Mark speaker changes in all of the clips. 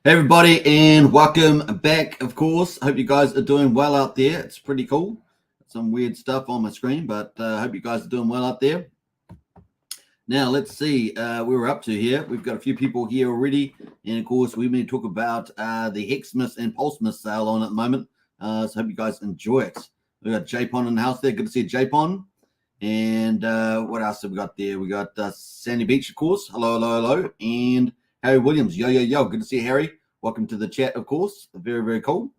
Speaker 1: Hey everybody, and welcome back. Of course, I hope you guys are doing well out there. It's pretty cool. Some weird stuff on my screen, but I hope you guys are doing well out there. Now let's see where we're up to here. We've got a few people here already, and of course we may talk about the HEXMAS and PULSEMAS sale on at the moment. So I hope you guys enjoy it. We got Japon in the house there. Good to see you, Japon. And what else have we got there? We got Sandy Beach, of course. Hello, hello, hello. And Harry Williams, yo, yo, yo. Good to see you, Harry. Welcome to the chat, of course. Very, very cool.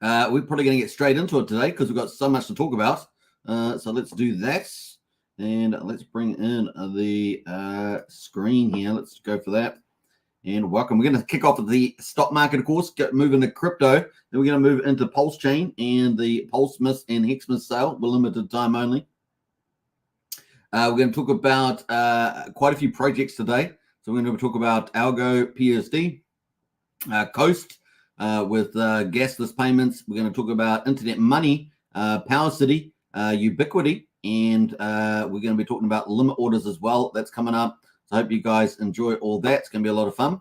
Speaker 1: We're probably going to get straight into it today because we've got so much to talk about. So let's do that. And let's bring in the screen here. Let's go for that. And welcome. We're going to kick off with the stock market, of course, move into crypto. Then we're going to move into Pulsechain and the PULSEMAS and HEXMAS sale. We're limited time only. We're going to talk about quite a few projects today. So we're going to talk about Algo PUSD, Coast with gasless payments. We're going to talk about internet money, Power City, Ubiquity, and we're going to be talking about limit orders as well. That's coming up. So I hope you guys enjoy all that. It's going to be a lot of fun.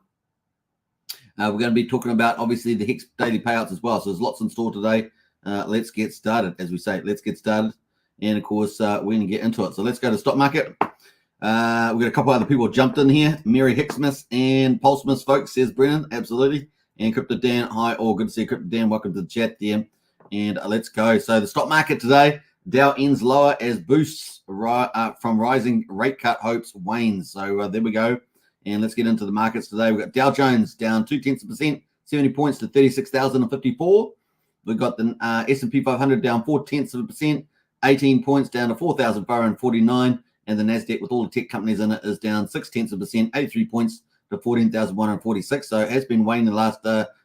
Speaker 1: We're going to be talking about, obviously, the Hex daily payouts as well. So there's lots in store today. Let's get started, as we say. Let's get started. And, of course, we're going to get into it. So let's go to stock market. We've got a couple other people jumped in here. Mary HEXMAS and PULSEMAS, folks, says Brennan. Absolutely. And Crypto Dan, hi, all good to see you, Crypto Dan. Welcome to the chat there. And let's go. So the stock market today, Dow ends lower as boosts from rising rate cut hopes wanes. So there we go. And let's get into the markets today. We've got Dow Jones down 0.2%, 70 points to 36,054. We've got the S&P 500 down 0.4%, 18 points down to 4,549. And the NASDAQ with all the tech companies in it is down 0.6%, 83 points to 14,146. So it has been waning the last,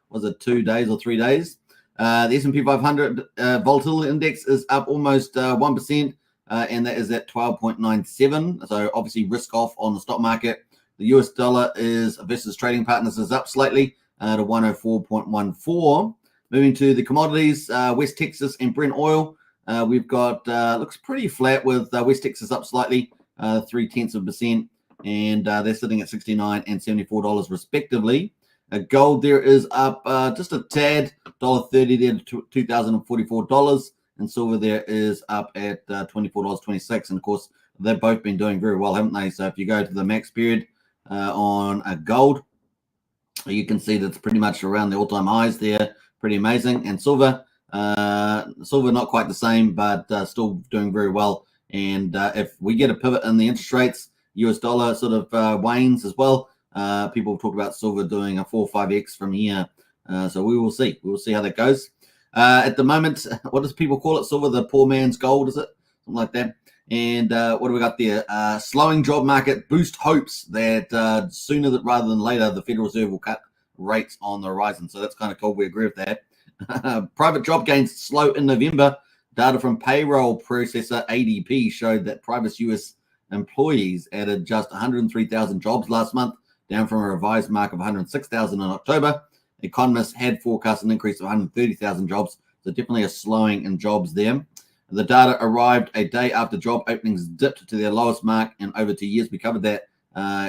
Speaker 1: was it 2 days or 3 days? The S&P 500 volatility index is up almost 1%, and that is at 12.97. So obviously risk off on the stock market. The US dollar is versus trading partners is up slightly to 104.14. Moving to the commodities, West Texas and Brent oil. We've got looks pretty flat with West Texas up slightly, 0.3%, and they're sitting at $69 and $74 respectively. Gold there is up just a tad, $1.30 there to $2,044, and silver there is up at $24.26. And of course, they've both been doing very well, haven't they? So if you go to the max period on gold, you can see that's pretty much around the all-time highs there. Pretty amazing. And silver not quite the same, but still doing very well. And if we get a pivot in the interest rates, US dollar sort of wanes as well. People talk about silver doing a 4 or 5x from here. So we will see. We will see how that goes. At the moment, what does people call it? Silver, the poor man's gold, is it? Something like that. And what do we got there? Slowing job market boost hopes that sooner rather than later, the Federal Reserve will cut rates on the horizon. So that's kind of cool. We agree with that. Private job gains slow in November. Data from payroll processor ADP showed that private U.S. employees added just 103,000 jobs last month, down from a revised mark of 106,000 in October. Economists had forecast an increase of 130,000 jobs, so definitely a slowing in jobs there. The data arrived a day after job openings dipped to their lowest mark in over 2 years. We covered that,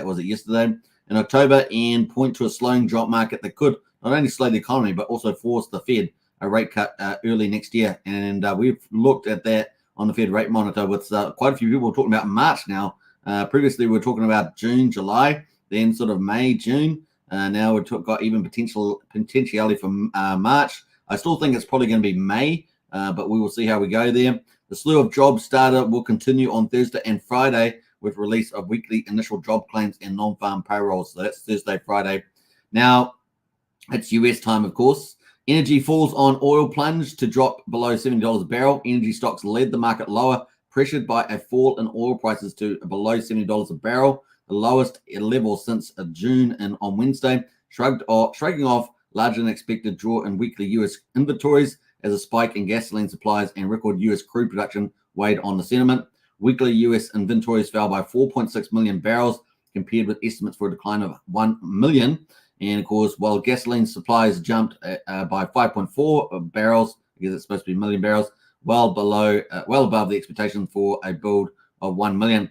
Speaker 1: was it yesterday, in October, and point to a slowing job market that could not only slow the economy, but also force the Fed a rate cut early next year. And we've looked at that on the Fed rate monitor with quite a few people talking about March now. Previously, we were talking about June, July, then sort of May, June. Now we've got even potentiality for March. I still think it's probably going to be May, but we will see how we go there. The slew of jobs data will continue on Thursday and Friday with release of weekly initial job claims and non-farm payrolls. So that's Thursday, Friday. Now, it's US time, of course. Energy falls on oil plunge to drop below $70 a barrel. Energy stocks led the market lower, pressured by a fall in oil prices to below $70 a barrel, the lowest level since June and on Wednesday, shrugging off larger than expected draw in weekly US inventories as a spike in gasoline supplies and record US crude production weighed on the sentiment. Weekly US inventories fell by 4.6 million barrels compared with estimates for a decline of 1 million. And of course, while gasoline supplies jumped by 5.4 barrels, because it's supposed to be a million barrels, well above the expectation for a build of 1 million.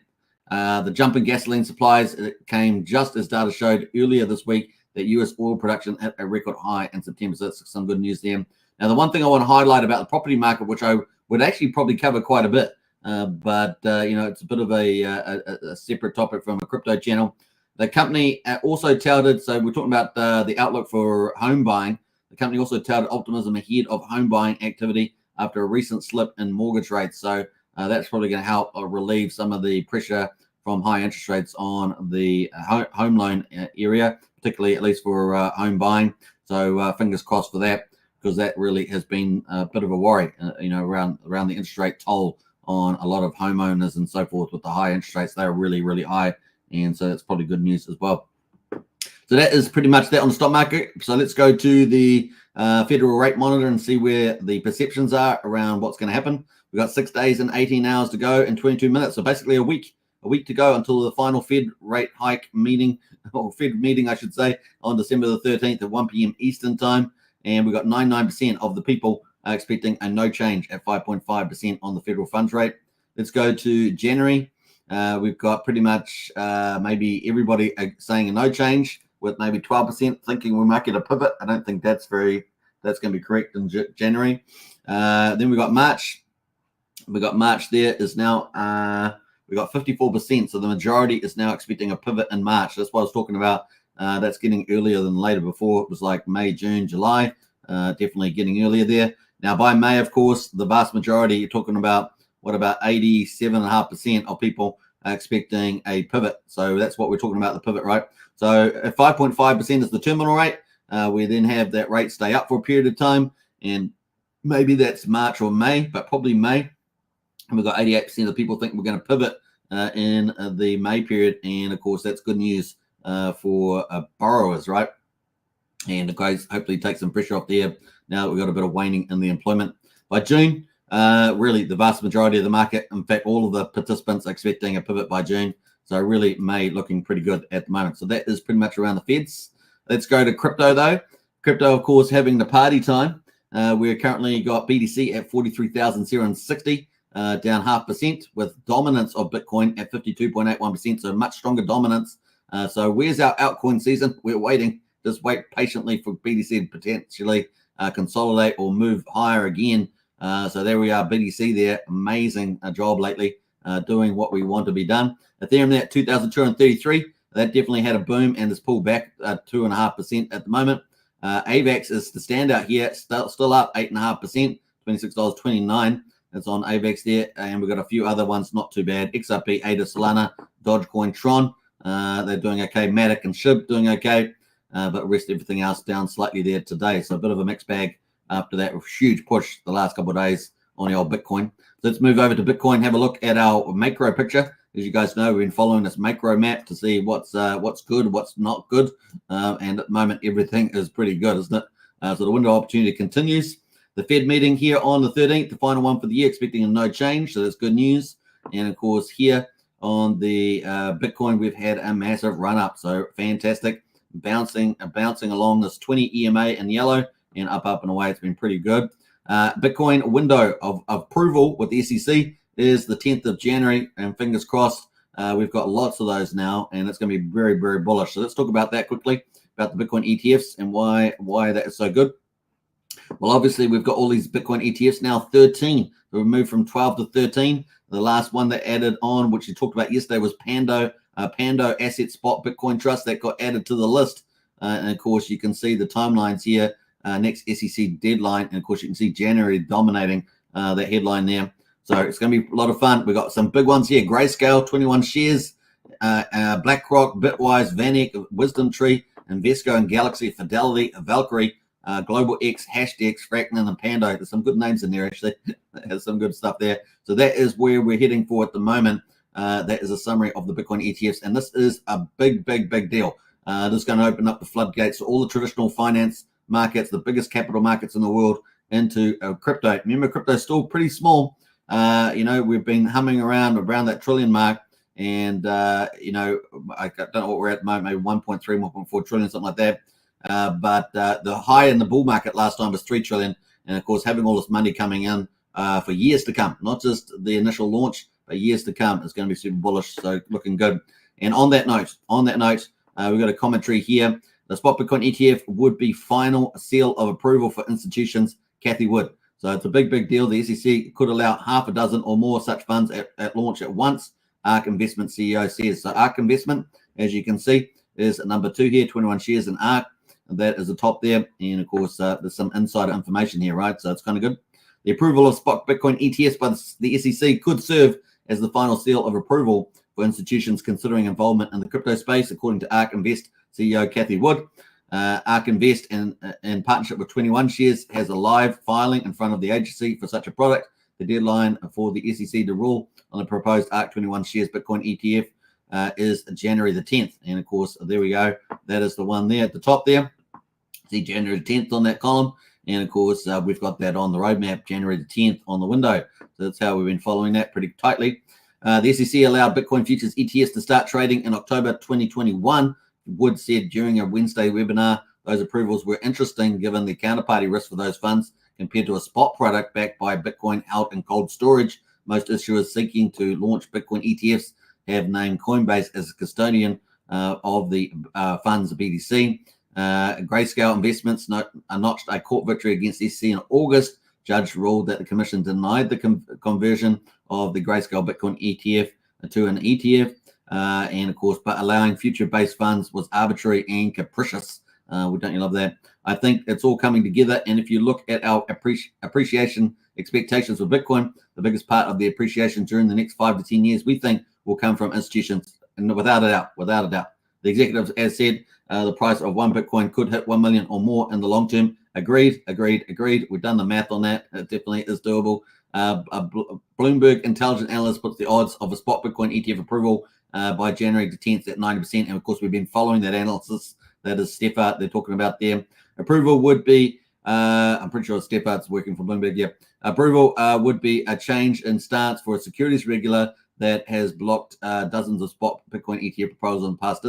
Speaker 1: The jump in gasoline supplies came just as data showed earlier this week that U.S. oil production hit a record high in September. So that's some good news there. Now, the one thing I want to highlight about the property market, which I would actually probably cover quite a bit, but it's a bit of a separate topic from a crypto channel. The company also touted, so we're talking about the outlook for home buying. The company also touted optimism ahead of home buying activity after a recent slip in mortgage rates. So that's probably going to help relieve some of the pressure from high interest rates on the home loan area, particularly at least for home buying. So fingers crossed for that, because that really has been a bit of a worry, around the interest rate toll on a lot of homeowners and so forth with the high interest rates. They're really, really high. And so that's probably good news as well. So that is pretty much that on the stock market. So let's go to the Federal Rate Monitor and see where the perceptions are around what's going to happen. We've got 6 days and 18 hours to go and 22 minutes. So basically a week to go until the final Fed rate hike meeting, or Fed meeting, I should say, on December the 13th at 1 p.m. Eastern time. And we've got 99% of the people expecting a no change at 5.5% on the federal funds rate. Let's go to January. We've got pretty much maybe everybody saying a no change, with maybe 12% thinking we might get a pivot. I don't think that's going to be correct in January. Then we got March. We got March there is now we got 54%. So the majority is now expecting a pivot in March. That's what I was talking about. That's getting earlier than later. Before it was like May, June, July. Definitely getting earlier there. Now by May, of course, the vast majority, you're talking about about 87.5% of people are expecting a pivot. So that's what we're talking about, the pivot, right? So if 5.5% is the terminal rate, we then have that rate stay up for a period of time, and maybe that's March or May, but probably May. And we've got 88% of people think we're going to pivot in the May period, and of course that's good news for borrowers, right? And the guys hopefully take some pressure off there now that we've got a bit of waning in the employment. By June, really the vast majority of the market, in fact all of the participants, are expecting a pivot by June. So really May looking pretty good at the moment. So that is pretty much around the Feds. Let's go to crypto though. Crypto, of course, having the party time. We're currently got BTC at 43,060, down 0.5%, with dominance of Bitcoin at 52.81%. So much stronger dominance. So where's our altcoin season? We're waiting. Just wait patiently for BTC to potentially consolidate or move higher again. So there we are, BTC there. Amazing job lately, doing what we want to be done. Ethereum at 2,233. That definitely had a boom and has pulled back 2.5% at the moment. AVAX is the standout here, still up 8.5%, $26.29. That's on AVAX there. And we've got a few other ones, not too bad. XRP, ADA, Solana, Dogecoin, Tron. They're doing okay. Matic and SHIB doing okay. But rest everything else down slightly there today. So a bit of a mixed bag after that huge push the last couple of days on the old Bitcoin. So let's move over to Bitcoin, have a look at our macro picture. As you guys know, we've been following this macro map to see what's good, what's not good. And at the moment, everything is pretty good, isn't it? So the window of opportunity continues. The Fed meeting here on the 13th, the final one for the year, expecting a no change. So that's good news. And of course, here on the Bitcoin, we've had a massive run up. So fantastic. Bouncing along this 20 EMA in yellow and up and away. It's been pretty good. Bitcoin window of approval with the SEC is the 10th of January, and fingers crossed, we've got lots of those now, and it's going to be very, very bullish. So let's talk about that quickly, about the Bitcoin ETFs and why that is so good. Well, obviously, we've got all these Bitcoin ETFs now, 13. So we've moved from 12 to 13. The last one that added on, which you talked about yesterday, was Pando Asset Spot Bitcoin Trust that got added to the list. And of course, you can see the timelines here next SEC deadline. And of course, you can see January dominating that headline there. So it's going to be a lot of fun. We've got some big ones here. Grayscale, 21 shares. BlackRock, Bitwise, VanEck, Wisdom Tree, Invesco, and Galaxy, Fidelity, Valkyrie, Global X, Hashdex, Frackman, and Pando. There's some good names in there, actually. There's some good stuff there. So that is where we're heading for at the moment. That is a summary of the Bitcoin ETFs. And this is a big, big, big deal. This is going to open up the floodgates to all the traditional finance markets, the biggest capital markets in the world, into crypto. Remember, crypto is still pretty small. We've been humming around that trillion mark. And, I don't know what we're at the moment, maybe 1.3, 1.4 trillion, something like that. But the high in the bull market last time was 3 trillion. And of course, having all this money coming in for years to come, not just the initial launch, but years to come, is going to be super bullish. So looking good. And on that note, we've got a commentary here. The spot Bitcoin ETF would be final seal of approval for institutions, Cathie Wood. So it's a big, big deal. The SEC could allow half a dozen or more such funds at launch at once. ARK Investment CEO says. So ARK Investment, as you can see, is number 2 here, 21 shares in ARK. That is the top there. And of course, there's some insider information here, right? So it's kind of good. The approval of spot Bitcoin ETFs by the SEC could serve as the final seal of approval for institutions considering involvement in the crypto space, according to ARK Invest CEO Cathie Wood. ARK Invest, in partnership with 21 shares, has a live filing in front of the agency for such a product. The deadline for the SEC to rule on the proposed ARK 21 shares Bitcoin ETF is January the 10th. And of course, there we go. That is the one there at the top there. See January the 10th on that column. And of course, we've got that on the roadmap, January the 10th on the window. So that's how we've been following that pretty tightly. The SEC allowed Bitcoin futures ETFs to start trading in October 2021. Wood said during a Wednesday webinar, those approvals were interesting given the counterparty risk for those funds compared to a spot product backed by Bitcoin held in cold storage. Most issuers seeking to launch Bitcoin ETFs have named Coinbase as a custodian of the funds, BTC. Grayscale Investments notched a court victory against SEC in August. Judge ruled that the commission denied the conversion of the Grayscale Bitcoin ETF to an ETF. And of course, but allowing future-based funds was arbitrary and capricious. Don't you love that? I think it's all coming together. And if you look at our appreciation expectations for Bitcoin, the biggest part of the appreciation during the next 5 to 10 years, we think will come from institutions. And without a doubt. The executives, as said, the price of one Bitcoin could hit 1 million or more in the long term. Agreed. We've done the math on that. It definitely is doable. Bloomberg Intelligent Analyst puts the odds of a spot Bitcoin ETF approval by January the 10th at 90%. And of course, we've been following that analysis. That is Steffart they're talking about there. Approval would be, I'm pretty sure Steffart's working for Bloomberg, yeah. Approval would be a change in stance for a securities regulator that has blocked dozens of spot Bitcoin ETF proposals in the past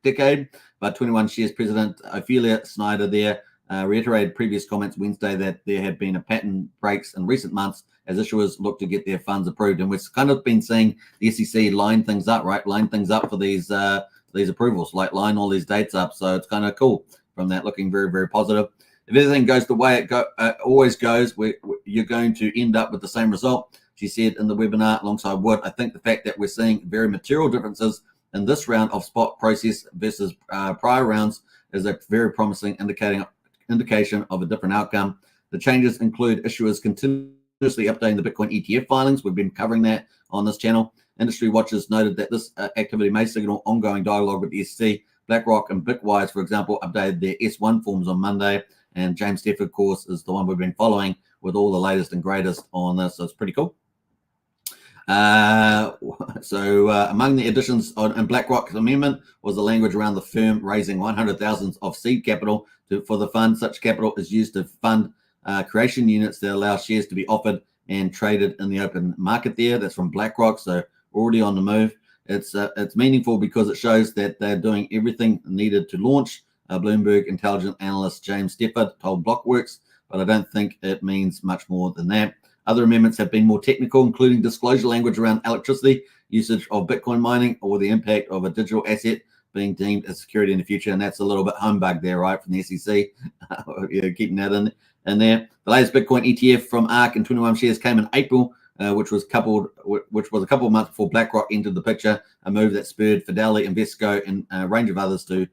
Speaker 1: decade. But 21 shares president Ophelia Snyder there reiterated previous comments Wednesday that there had been a pattern breaks in recent months as issuers look to get their funds approved. And we've kind of been seeing the SEC line things up, right? Line things up for these approvals, like line all these dates up. So it's kind of cool from that, looking very, very positive. If everything goes the way it always goes, you're going to end up with the same result. She said in the webinar alongside Wood, I think the fact that we're seeing very material differences in this round of spot process versus prior rounds is a very promising indication of a different outcome. The changes include issuers continuously updating the Bitcoin ETF filings. We've been covering that on this channel. Industry watchers noted that this activity may signal ongoing dialogue with the SEC. BlackRock and Bitwise, for example, updated their S1 forms on Monday. And James Stefford, of course, is the one we've been following with all the latest and greatest on this. So it's pretty cool. Among the additions in BlackRock's amendment was the language around the firm raising 100,000 of seed capital for the fund. Such capital is used to fund creation units that allow shares to be offered and traded in the open market there. That's from BlackRock, so already on the move. It's meaningful because it shows that they're doing everything needed to launch. Bloomberg Intelligent Analyst James Stefford told Blockworks, but I don't think it means much more than that. Other amendments have been more technical, including disclosure language around electricity, usage of Bitcoin mining, or the impact of a digital asset being deemed as security in the future. And that's a little bit humbug there, right, from the SEC. Keeping that in there. The latest Bitcoin ETF from ARK and 21 shares came in April, which was a couple of months before BlackRock entered the picture, a move that spurred Fidelity, Invesco, and a range of others to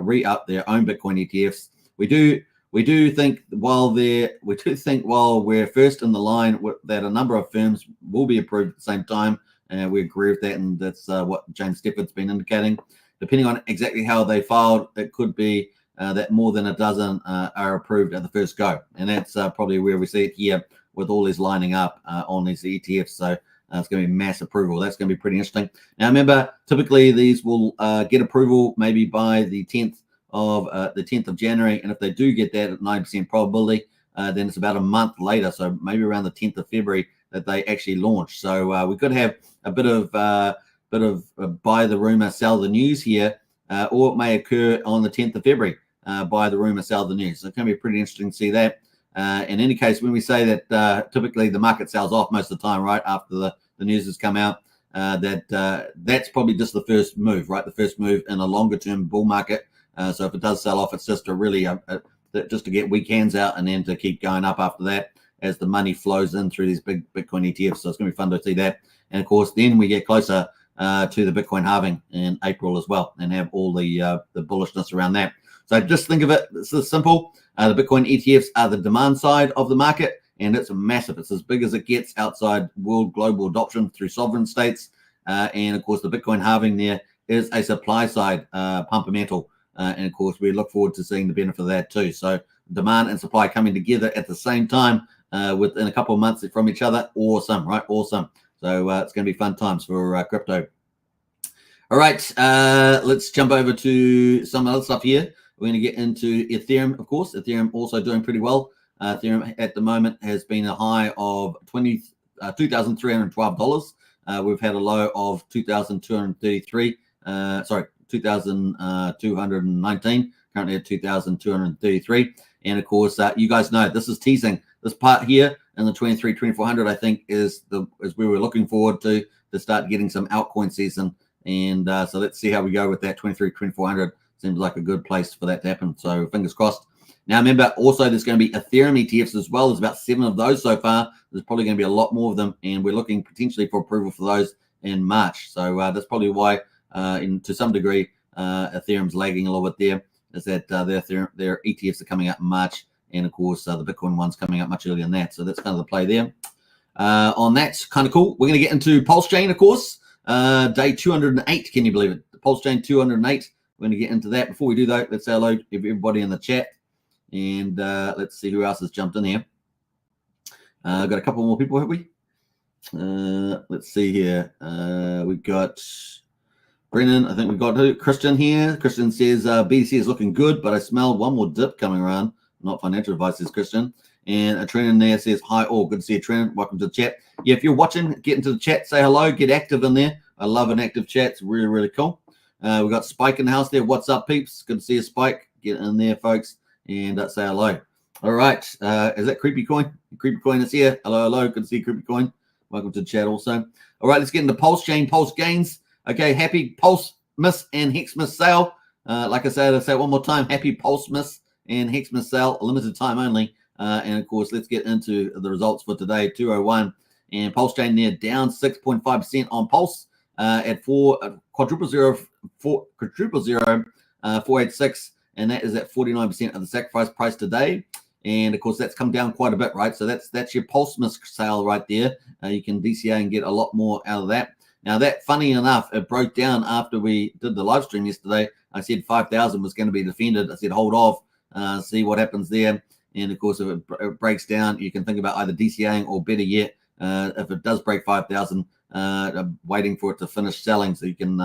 Speaker 1: re-up their own Bitcoin ETFs. We do we do think while we're first in the line, that a number of firms will be approved at the same time, and we agree with that, and that's what James Stefford's been indicating. Depending on exactly how they filed, it could be that more than a dozen are approved at the first go, and that's probably where we see it here with all these lining up on these ETFs. So it's going to be mass approval. That's going to be pretty interesting. Now, remember, typically these will get approval maybe by the 10th of January, and if they do get that at 90% probability, then it's about a month later, so maybe around the 10th of February that they actually launch. So we could have a bit of buy the rumor, sell the news here, or it may occur on the 10th of February. Buy the rumor, sell the news. So it's going to be pretty interesting to see that. In any case, when we say that typically the market sells off most of the time, right after the news has come out, that's probably just the first move, right? The first move in a longer term bull market. So if it does sell off, it's just just to get weak hands out and then to keep going up after that as the money flows in through these big Bitcoin ETFs. So it's going to be fun to see that. And of course, then we get closer to the Bitcoin halving in April as well, and have all the bullishness around that. So just think of it, it's this simple. The Bitcoin ETFs are the demand side of the market, and it's massive. It's as big as it gets outside world global adoption through sovereign states. And of course, the Bitcoin halving there is a supply side fundamental. And of course, we look forward to seeing the benefit of that too. So demand and supply coming together at the same time within a couple of months from each other. Awesome, right? Awesome. So it's going to be fun times for crypto. All right, let's jump over to some other stuff here. We're going to get into Ethereum, of course. Ethereum also doing pretty well. Ethereum at the moment has been a high of $2,312. We've had a low of 2,233. 2,219. Currently at 2,233. And of course, you guys know this is teasing. This part here in the 2400, I think, is we were looking forward to start getting some altcoin season. And so let's see how we go with that 2400. Seems like a good place for that to happen. So fingers crossed. Now, remember, also there's going to be Ethereum ETFs as well. There's about 7 of those so far. There's probably going to be a lot more of them, and we're looking potentially for approval for those in March. So that's probably why, to some degree, Ethereum's lagging a little bit there, is that their ETFs are coming out in March, and of course, the Bitcoin one's coming out much earlier than that. So that's kind of the play there. On that's kind of cool. We're going to get into Pulsechain, of course. Day 208, can you believe it? The Pulsechain 208. We're going to get into that. Before we do that, let's say hello to everybody in the chat. And let's see who else has jumped in here. Got a couple more people, have we? Let's see here. We've got Brennan. I think we've got Christian here. Christian says BTC is looking good, but I smell one more dip coming around. Not financial advice, says Christian. And a Trent in there says, hi all. Good to see you, Trent. Welcome to the chat. Yeah, if you're watching, get into the chat. Say hello. Get active in there. I love an active chat. It's really, really cool. We've got Spike in the house there. What's up, peeps? Good to see you, Spike. Get in there, folks, and say hello. All right. Is that Creepy Coin? Creepy Coin is here. Hello, hello. Good to see you, Creepy Coin. Welcome to the chat also. All right, let's get into Pulsechain, Pulse Gains. Okay, happy PULSEMAS and HEXMAS sale. Like I said, I'll say it one more time. Happy PULSEMAS and HEXMAS sale. A limited time only. And, of course, let's get into the results for today, 201. And Pulsechain there down 6.5% on Pulse. At 4,000,486, and that is at 49% of the sacrifice price today. And of course, that's come down quite a bit, right? So that's your PULSEMAS sale right there. You can DCA and get a lot more out of that. Now, that, funny enough, it broke down after we did the live stream yesterday. I said 5,000 was going to be defended. I said hold off, see what happens there. And of course, if it breaks down, you can think about either DCAing or, better yet, if it does break 5,000. Waiting for it to finish selling so you can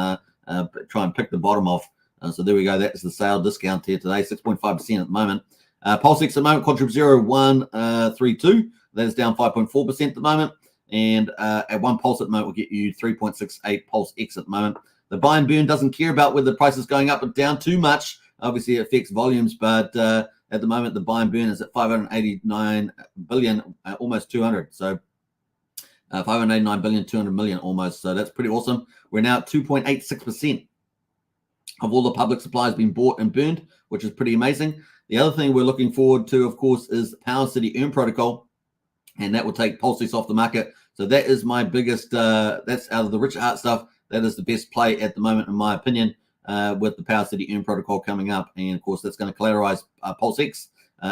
Speaker 1: try and pick the bottom off. So there we go. That's the sale discount here today, 6.5% at the moment. PulseX at the moment, Quadruple 0132. That is down 5.4% at the moment. And at one Pulse at the moment will get you 3.68 PulseX at the moment. The buy and burn doesn't care about whether the price is going up or down too much. Obviously, it affects volumes, but at the moment, the buy and burn is at 589 billion, almost 200. So 589 billion, 200 million almost. So that's pretty awesome. We're now at 2.86% of all the public supply has been bought and burned, which is pretty amazing. The other thing we're looking forward to, of course, is Power City Earn Protocol, and that will take PulseX off the market. So that is my biggest, that's out of the Richard Hart stuff. That is the best play at the moment, in my opinion, with the Power City Earn Protocol coming up. And of course, that's going to collateralize PulseX.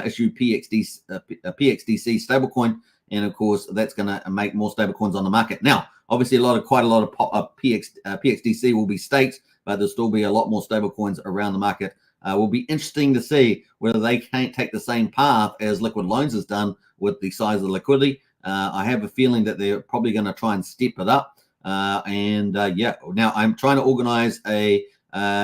Speaker 1: issue PXDC stablecoin, and of course that's going to make more stablecoins on the market. Now, obviously, quite a lot of PXDC will be staked, but there'll still be a lot more stablecoins around the market. Will be interesting to see whether they can't take the same path as Liquid Loans has done with the size of the liquidity. I have a feeling that they're probably going to try and step it up. Yeah, now I'm trying to organize a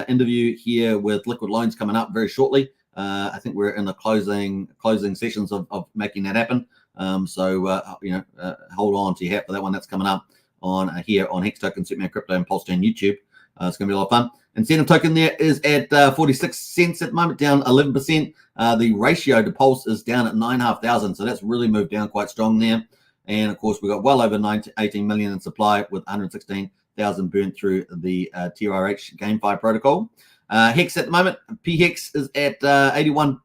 Speaker 1: interview here with Liquid Loans coming up very shortly. I think we're in the closing sessions of making that happen. Hold on to your hat for that one. That's coming up on here on Hex Token, Superman Crypto, and Pulsechain YouTube. It's going to be a lot of fun. Incentive token there is at 46 cents at the moment, down 11%. The ratio to Pulse is down at 9,500, so that's really moved down quite strong there. And of course, we've got well over 18 million in supply with 116,000 burnt through the TRH GameFi protocol. Hex at the moment, PHEX is at 81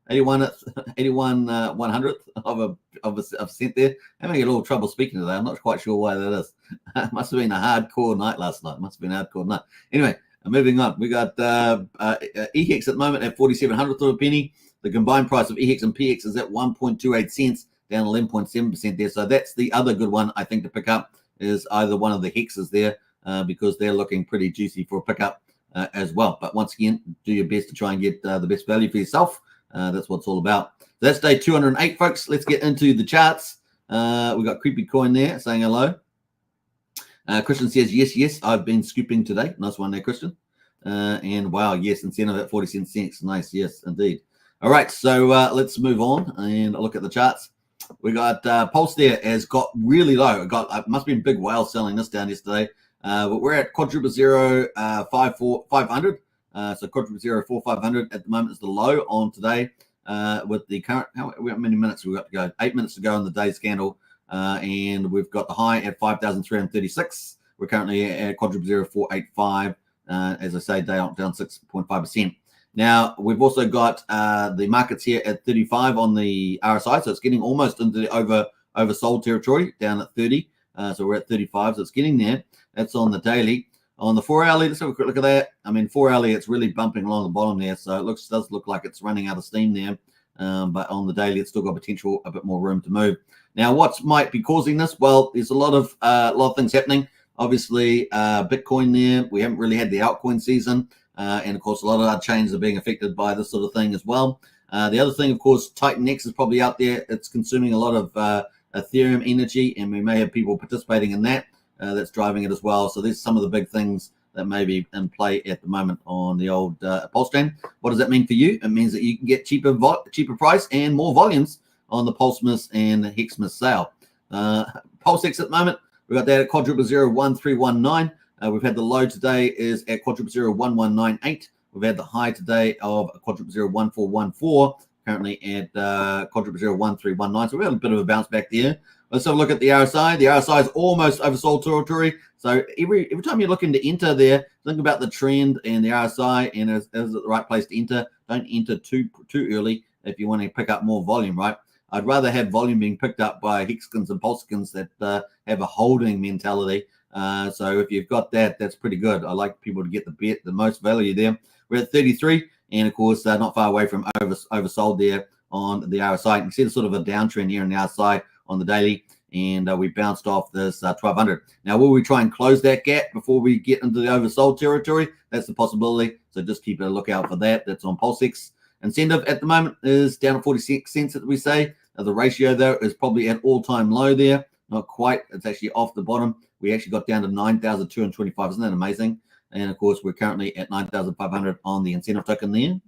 Speaker 1: 100th of a cent there. I'm having a little trouble speaking today. I'm not quite sure why that is. It must have been a hardcore night last night. Must have been a hardcore night. Anyway, moving on. We got EHEX at the moment at 4700th of a penny. The combined price of EHEX and PX is at 1.28 cents, down 11.7% there. So that's the other good one I think to pick up is either one of the hexes there because they're looking pretty juicy for a pickup as well. But once again, do your best to try and get the best value for yourself. That's what it's all about. So that's day 208, folks. Let's get into the charts. We got Creepy Coin there saying hello. Christian says, yes, I've been scooping today. Nice one there, Christian. And wow, yes, incentive at 40 cents. Nice, yes, indeed. All right, so let's move on and look at the charts. We got Pulse there has got really low. It must have been big whale selling this down yesterday. But we're at quadruple 500. So quadruple 500 at the moment is the low on today. With the current, how many minutes we got to go? 8 minutes to go on the day's candle. And we've got the high at 5,336. We're currently at quadruple 485. As I say, down 6.5%. Now, we've also got the markets here at 35 on the RSI. So it's getting almost into the oversold territory, down at 30. So we're at 35. So it's getting there. That's on the daily. On the 4-hourly, let's have a quick look at that. I mean, 4-hourly, it's really bumping along the bottom there. So it does look like it's running out of steam there. But on the daily, it's still got potential, a bit more room to move. Now, what might be causing this? Well, there's a lot of things happening. Obviously, Bitcoin there. We haven't really had the altcoin season. And, of course, a lot of our chains are being affected by this sort of thing as well. The other thing, of course, Titan X is probably out there. It's consuming a lot of Ethereum energy, and we may have people participating in that. That's driving it as well. So there's some of the big things that may be in play at the moment on the old Pulsechain. What does that mean for you? It means that you can get cheaper price and more volumes on the PULSEMAS and the HEXMAS sale. PulseX at the moment, we've got that at quadruple 01319. We've had the low today is at quadruple 01198. We've had the high today of quadruple 01414. Currently at quadruple 01319. So we had a bit of a bounce back there. Let's have a look at the RSI. The RSI is almost oversold territory. So every time you're looking to enter there, think about the trend and the RSI, and is it the right place to enter? Don't enter too early if you want to pick up more volume, right? I'd rather have volume being picked up by Hexkins and Pulsekins that have a holding mentality. So if you've got that, that's pretty good. I like people to get the most value there. We're at 33, and of course, not far away from oversold there on the RSI. You can see the sort of a downtrend here on the RSI on the daily, and we bounced off this 1200. Now, will we try and close that gap before we get into the oversold territory? That's the possibility. So just keep a lookout for that. That's on PulseX. Incentive at the moment is down to 46 cents, as we say. The ratio, though, is probably at all-time low there. Not quite. It's actually off the bottom. We actually got down to 9,225. Isn't that amazing? And, of course, we're currently at 9,500 on the incentive token there.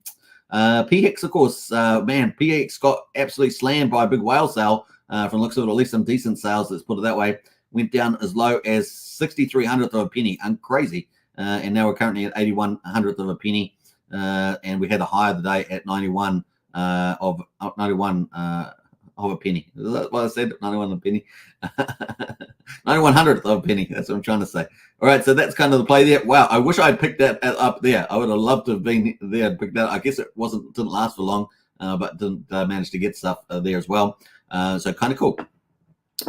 Speaker 1: PHEX, of course, PHEX got absolutely slammed by a big whale sale. From the looks of it, at least some decent sales, let's put it that way. Went down as low as 6,300th of a penny. Crazy. And now we're currently at 8100th of a penny. And we had a high of the day at 91 of a penny. Is that what I said? 91 of a penny. 9100th of a penny. That's what I'm trying to say. All right, so that's kind of the play there. Wow, I wish I'd picked that up there. I would have loved to have been there and picked that up. I guess it didn't last for long, but didn't manage to get stuff there as well. So kind of cool.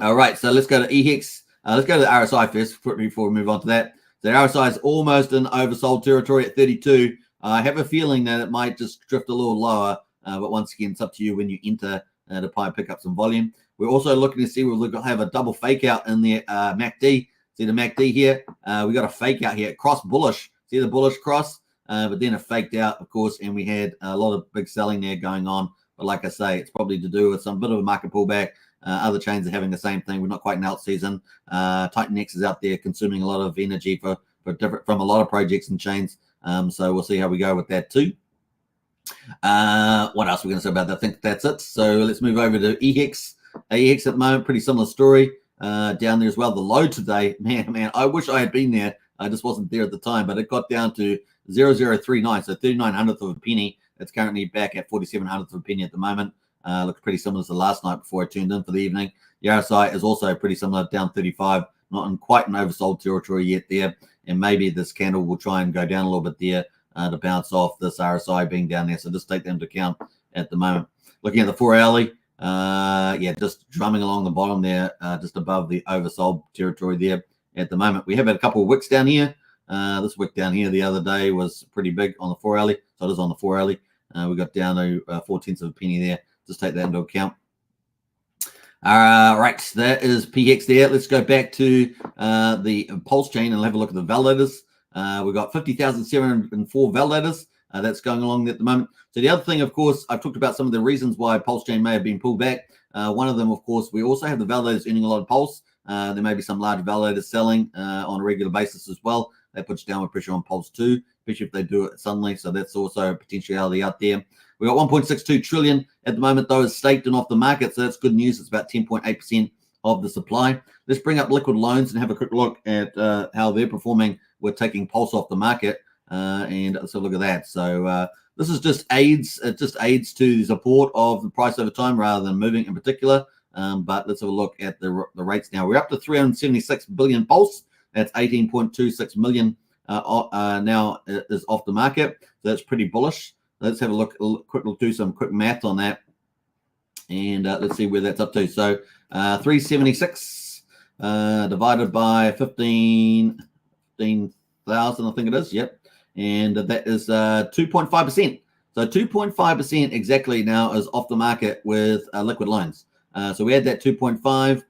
Speaker 1: All right, so let's go to EHEX. Let's go to the RSI first before we move on to that. The RSI is almost in oversold territory at 32. I have a feeling that it might just drift a little lower but once again, it's up to you when you enter to pick up some volume. We're also looking to see we'll have a double fake out in the MACD. See the MACD here? We got a fake out here, cross bullish. See the bullish cross? But then it faked out, of course, and we had a lot of big selling there going on. But like I say, it's probably to do with some bit of a market pullback. Other chains are having the same thing. We're not quite in alt season. Titan X is out there consuming a lot of energy from a lot of projects and chains. So we'll see how we go with that too. What else are we going to say about that? I think that's it. So let's move over to EHEX. EHEX at the moment, pretty similar story down there as well. The low today, man, I wish I had been there. I just wasn't there at the time, but it got down to 0.0039, so 39/100th of a penny. It's currently back at 47/100th of a penny at the moment. Looks pretty similar to last night before I tuned in for the evening. The RSI is also pretty similar, down 35, not in quite an oversold territory yet there. And maybe this candle will try and go down a little bit there to bounce off this RSI being down there. So just take that into account at the moment. Looking at the 4-hourly, just drumming along the bottom there, just above the oversold territory there at the moment. We have had a couple of wicks down here. This wick down here the other day was pretty big on the 4-hourly. So it is on the 4-hourly. We got down to 4/10 of a penny there. Just take that into account. Right, that is PHEX there. Let's go back to the Pulsechain and have a look at the validators. We've got 50,704 validators. That's going along at the moment. So the other thing, of course, I've talked about some of the reasons why Pulsechain may have been pulled back. One of them, of course, we also have the validators earning a lot of Pulse. There may be some large validators selling on a regular basis as well. That puts downward pressure on Pulse too, especially if they do it suddenly. So that's also a potentiality out there. We got 1.62 trillion at the moment, though, is staked and off the market. So that's good news. It's about 10.8% of the supply. Let's bring up liquid loans and have a quick look at how they're performing. We're taking Pulse off the market, and let's have a look at that. So this is just aids. It just aids to the support of the price over time rather than moving in particular. But let's have a look at the rates now. We're up to 376 billion Pulse. That's 18.26 million now is off the market. So that's pretty bullish. Let's have a look, do some quick math on that. And let's see where that's up to. So 376 divided by 15,000, I think it is. Yep. And that is 2.5%. So 2.5% exactly now is off the market with liquid loans. So we had that 2.5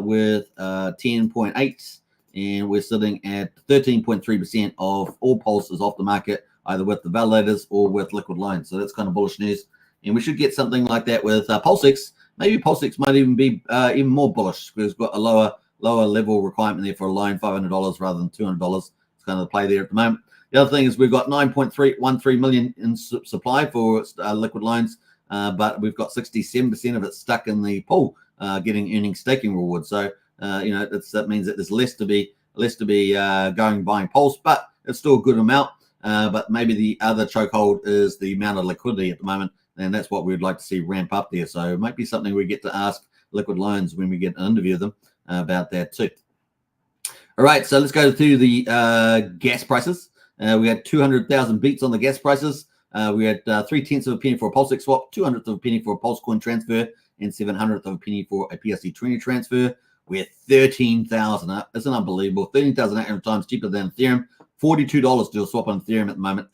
Speaker 1: with 10.8, and we're sitting at 13.3% of all pulses off the market, either with the validators or with liquid loans. So that's kind of bullish news. And we should get something like that with PulseX. Maybe PulseX might even be even more bullish because it's got a lower level requirement there for a loan, $500 rather than $200. It's kind of the play there at the moment. The other thing is we've got 9.313 million in supply for liquid loans, but we've got 67% of it stuck in the pool, earning staking rewards. So that means that there's less to be going buying Pulse, but it's still a good amount. But maybe the other chokehold is the amount of liquidity at the moment, and that's what we'd like to see ramp up there. So it might be something we get to ask liquid loans when we get to interview them about that too. All right, so let's go to the gas prices. We had 200,000 beats on the gas prices. We had 3/10 of a penny for a PulseX swap, 200th of a penny for a Pulse coin transfer, and 700th of a penny for a PSD20 transfer. We're 13,000. Isn't unbelievable? 13,800 times cheaper than Ethereum. $42 to do a swap on Ethereum at the moment.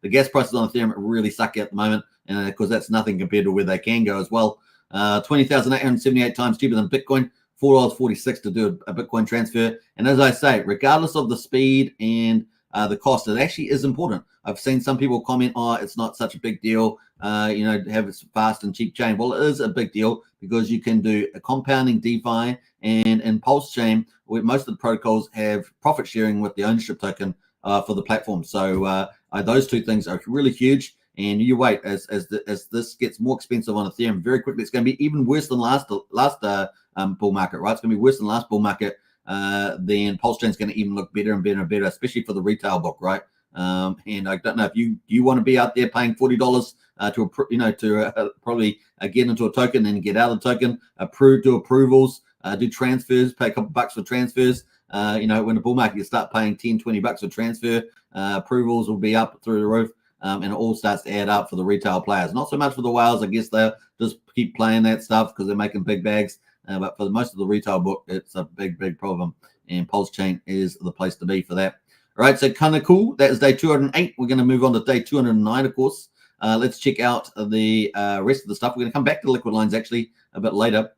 Speaker 1: The gas prices on Ethereum really suck at the moment, and of course that's nothing compared to where they can go as well. 20,878 times cheaper than Bitcoin. $4.46 to do a Bitcoin transfer. And as I say, regardless of the speed and the cost, it actually is important. I've seen some people comment, "Oh, it's not such a big deal, to have a fast and cheap chain." Well, it is a big deal because you can do a compounding DeFi, and in Pulsechain, most of the protocols have profit sharing with the ownership token for the platform. So those two things are really huge. And you wait as this gets more expensive on Ethereum very quickly. It's going to be even worse than last bull market, right? It's going to be worse than last bull market. Then Pulsechain is going to even look better and better and better, especially for the retail book, right? And I don't know if you want to be out there paying $40 to probably get into a token and get out of the token, do approvals, do transfers, pay a couple bucks for transfers. When the bull market you start paying $10-20 for transfer, approvals will be up through the roof. And it all starts to add up for the retail players. Not so much for the whales. I guess they'll just keep playing that stuff because they're making big bags. But for most of the retail book, it's a big, big problem. And Pulsechain is the place to be for that. All right, so kind of cool. That is day 208. We're going to move on to day 209, of course. let's check out the rest of the stuff. We're going to come back to liquid lines actually a bit later.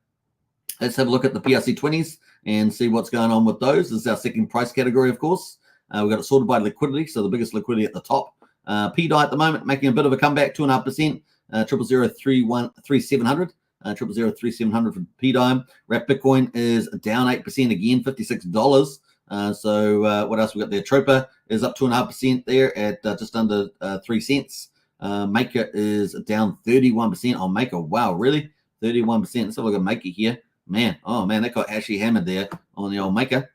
Speaker 1: Let's have a look at the PRC20s and see what's going on with those. This is our second price category, of course. We've got it sorted by liquidity, so the biggest liquidity at the top. PDI at the moment making a bit of a comeback, 2.5%. 0003700. 0003700 for PDI. Wrap Bitcoin is down 8% again, $56. So what else we got there? Tropa is up 2.5% there at just under 3 cents. Maker is down 31% on Maker. Wow, really? 31%. Let's have a look at Maker here. Man, oh man, that got actually hammered there on the old Maker.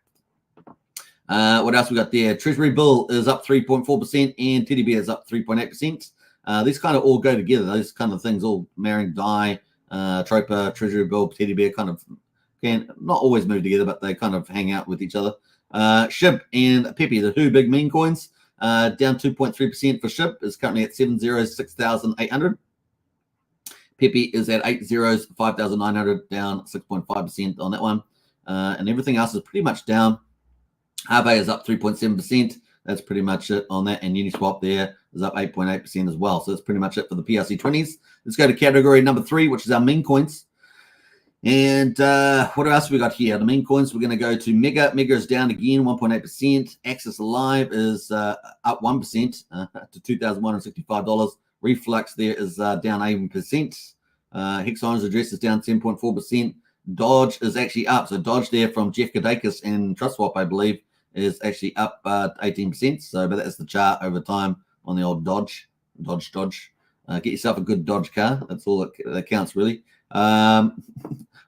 Speaker 1: What else we got there? Treasury Bill is up 3.4% and Teddy Bear is up 3.8%. These kind of all go together. Those kind of things all marrying DAI, Tropa, Treasury Bill, Teddy Bear kind of can not always move together, but they kind of hang out with each other. SHIB and Pepe, the two big meme coins, down 2.3% for SHIB, is currently at 706,800. Pepe is at 805,900, down 6.5% on that one. And everything else is pretty much down. Harvey is up 3.7%. That's pretty much it on that. And Uniswap there is up 8.8% as well. So that's pretty much it for the PRC20s. Let's go to category number 3, which is our meme coins. And what else we got here? The meme coins, we're going to go to Mega. Mega is down again, 1.8%. Axis Live is up 1% to $2,165. Reflux there is down 8%. Hex Orange Address is down 10.4%. Dodge is actually up. So Dodge there from Jeff Kadakis and TrustSwap, I believe, is actually up 18%. So, but that's the chart over time on the old Dodge. Get yourself a good Dodge car. That's all that counts, really.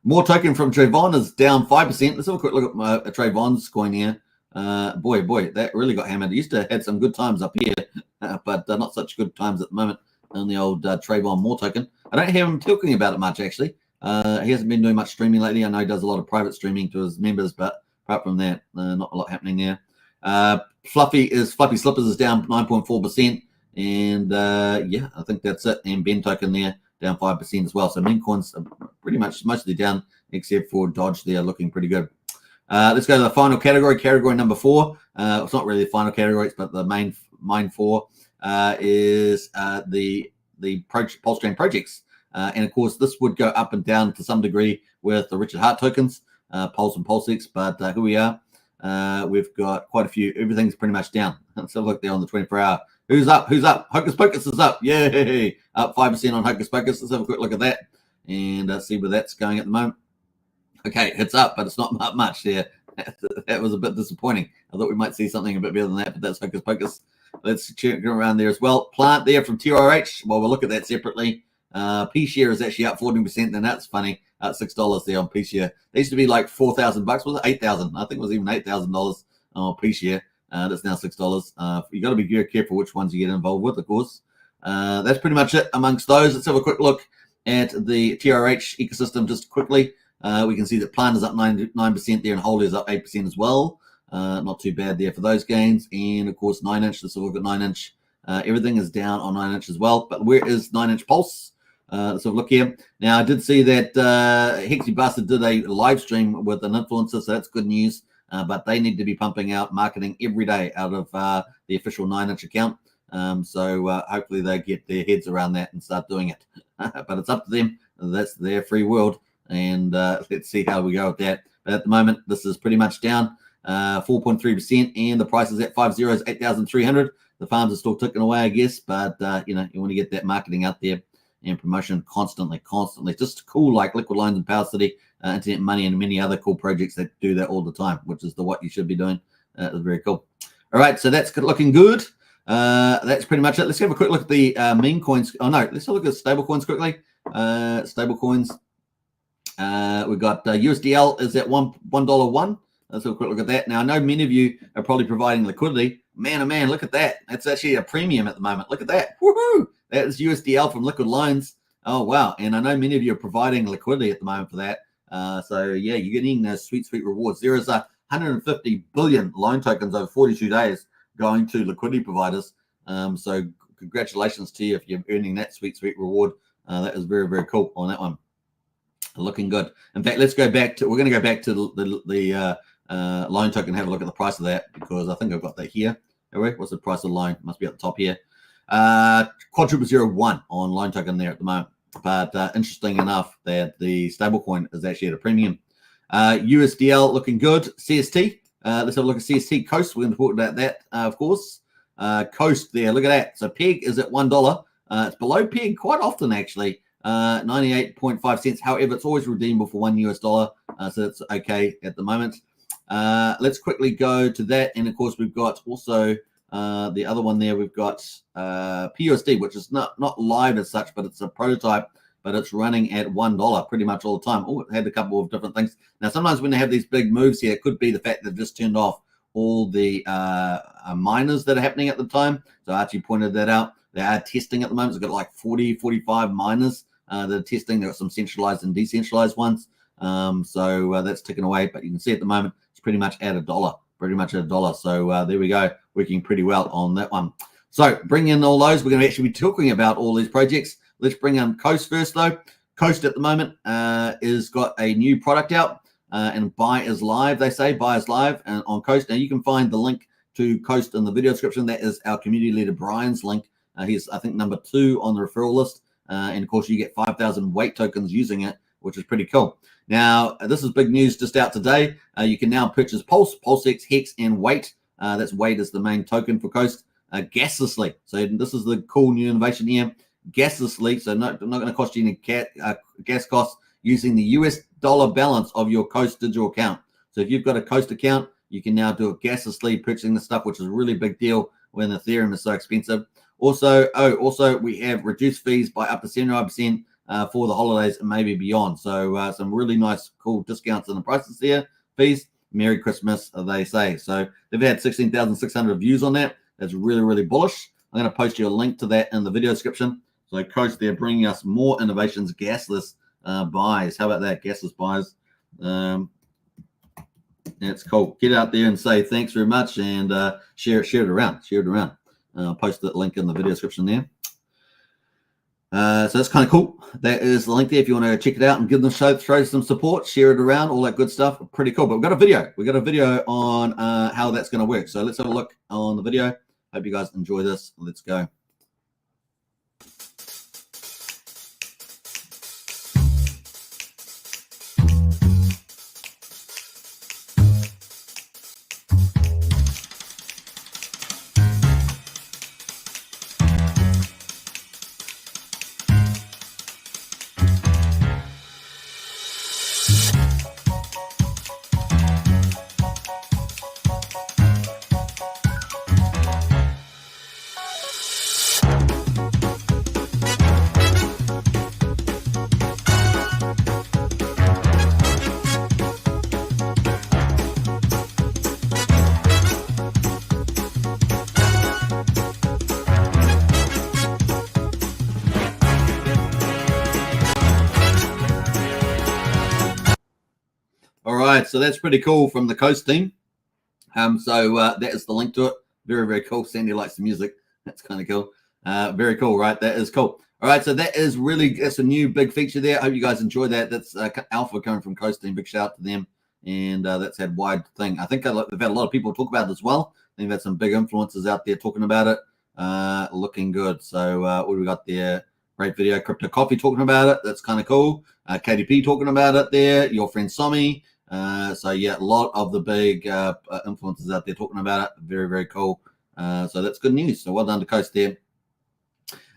Speaker 1: More token from Trayvon is down 5%. Let's have a quick look at Trayvon's coin here. Boy, that really got hammered. It used to had some good times up here, but not such good times at the moment on the old Trayvon More token. I don't hear him talking about it much, actually. He hasn't been doing much streaming lately. I know he does a lot of private streaming to his members, but apart from that, not a lot happening there. Fluffy Slippers is down 9.4%. And yeah, I think that's it. And Ben token there down 5% as well. So meme coins are pretty much mostly down except for Dodge there, looking pretty good. Let's go to the final category number 4. It's not really the final categories, but the main 4 is the Pulsechain projects. And of course, this would go up and down to some degree with the Richard Hart tokens, Pulse and PulseX. But here we are. We've got quite a few. Everything's pretty much down. Let's have a look there on the 24-hour. Who's up? Hocus Pocus is up. Yay! Up 5% on Hocus Pocus. Let's have a quick look at that and see where that's going at the moment. Okay, it's up, but it's not up much there. That was a bit disappointing. I thought we might see something a bit better than that, but that's Hocus Pocus. Let's check around there as well. Plant there from TRH. Well, we'll look at that separately. P-Share is actually up 14%, and that's funny. $6 there on P-Share. They used to be like $4,000. Was it $8,000? I think it was even $8,000 on P-Share. That's now $6. You got to be very careful which ones you get involved with, of course. That's pretty much it amongst those. Let's have a quick look at the TRH ecosystem just quickly. We can see that Plant is up 9% there, and Holy is up 8% as well. Not too bad there for those gains. And of course, 9-inch. Let's have a look at 9-inch. Everything is down on 9-inch as well. But where is 9-inch Pulse? Let's have a look here. Now, I did see that Hexy Bastard did a live stream with an influencer, so that's good news. But they need to be pumping out marketing every day out of the official 9-inch account. So hopefully they get their heads around that and start doing it. But it's up to them. That's their free world. And let's see how we go with that. But at the moment, this is pretty much down 4.3%. And the price is at 8,300. The farms are still ticking away, I guess. But, you want to get that marketing out there and promotion constantly. Just cool like Liquid Lines and Power City, Internet Money, and many other cool projects that do that all the time, which is what you should be doing. It's very cool. All right, so that's looking good. That's pretty much it. Let's have a quick look at the meme coins. Oh, no, let's have a look at stable coins quickly. Stable coins. We've got USDL is at $1.01. Let's have a quick look at that. Now, I know many of you are probably providing liquidity. Man, oh man, look at that. That's actually a premium at the moment. Look at that. Woohoo! That is USDL from Liquid Lines. Oh, wow. And I know many of you are providing liquidity at the moment for that. So, yeah, you're getting those sweet rewards. There is 150 billion loan tokens over 42 days going to liquidity providers. So congratulations to you if you're earning that sweet reward. That is very, very cool on that one. Looking good. In fact, we're going to go back to the loan token and have a look at the price of that because I think I've got that here. What's the price of the loan? Must be at the top here. quadruple 01 on loan token there at the moment. But interesting enough that the stablecoin is actually at a premium. USDL looking good. CST. Let's have a look at CST Coast. We're going to talk about that, of course. Coast there. Look at that. So PEG is at $1. It's below PEG quite often, actually. 98.5 cents. However, it's always redeemable for $1 US, so that's okay at the moment. Let's quickly go to that, and of course we've got also the other one there. We've got PUSD, which is not live as such, but it's a prototype, but it's running at $1 pretty much all the time. Oh, it had a couple of different things. Now, sometimes when they have these big moves here, it could be the fact that they've just turned off all the miners that are happening at the time. So Archie pointed that out. They are testing at the moment. It's got like 40, 45 miners that are testing. There are some centralized and decentralized ones. So that's ticking away. But you can see at the moment, it's pretty much at $1. Pretty much at $1. So there we go. Working pretty well on that one. So bring in all those. We're going to actually be talking about all these projects. Let's bring in Coast first, though. Coast at the moment is got a new product out. And buy is live, they say. Buy is live on Coast. Now, you can find the link to Coast in the video description. That is our community leader, Brian's link. He's, I think, number 2 on the referral list. And, of course, you get 5,000 weight tokens using it, which is pretty cool. Now, this is big news just out today. You can now purchase Pulse, PulseX, Hex, and Weight. That's Weight is the main token for Coast. Gaslessly. So this is the cool new innovation here. Gaslessly. So not going to cost you any gas costs using the US dollar balance of your Coast digital account. So if you've got a Coast account, you can now do it gaslessly, purchasing the stuff, which is a really big deal when Ethereum is so expensive. Also, we have reduced fees by up to 79% for the holidays and maybe beyond. So some really nice, cool discounts in the prices there. Fees. Merry Christmas, they say. So they've had 16,600 views on that. That's really, really bullish. I'm going to post you a link to that in the video description. So Coast, they're bringing us more innovations, gasless buys. How about that? Gasless buys. That's cool. Get out there and say thanks very much and share it around. Share it around. I'll post that link in the video description there. So that's kind of cool. That is the link there if you want to check it out and give them show some support, share it around, all that good stuff. Pretty cool. But we've got a video. We've got a video on how that's going to work. So let's have a look on the video. Hope you guys enjoy this. Let's go. All right, so that's pretty cool from the Coast team. So that is the link to it. Very, very cool. Sandy likes the music. That's kind of cool. Very cool, right? That is cool. All right, so that's a new big feature there. I hope you guys enjoy that. That's alpha coming from Coast team. Big shout out to them. And that's had wide thing. I think they've had a lot of people talk about it as well. They've had some big influencers out there talking about it. Looking good. So what do we got there? Great video. Crypto Coffee talking about it. That's kind of cool. KDP talking about it there. Your friend Somi. So yeah, a lot of the big influencers out there talking about it. Very, very cool. So that's good news. So well done to Coast there.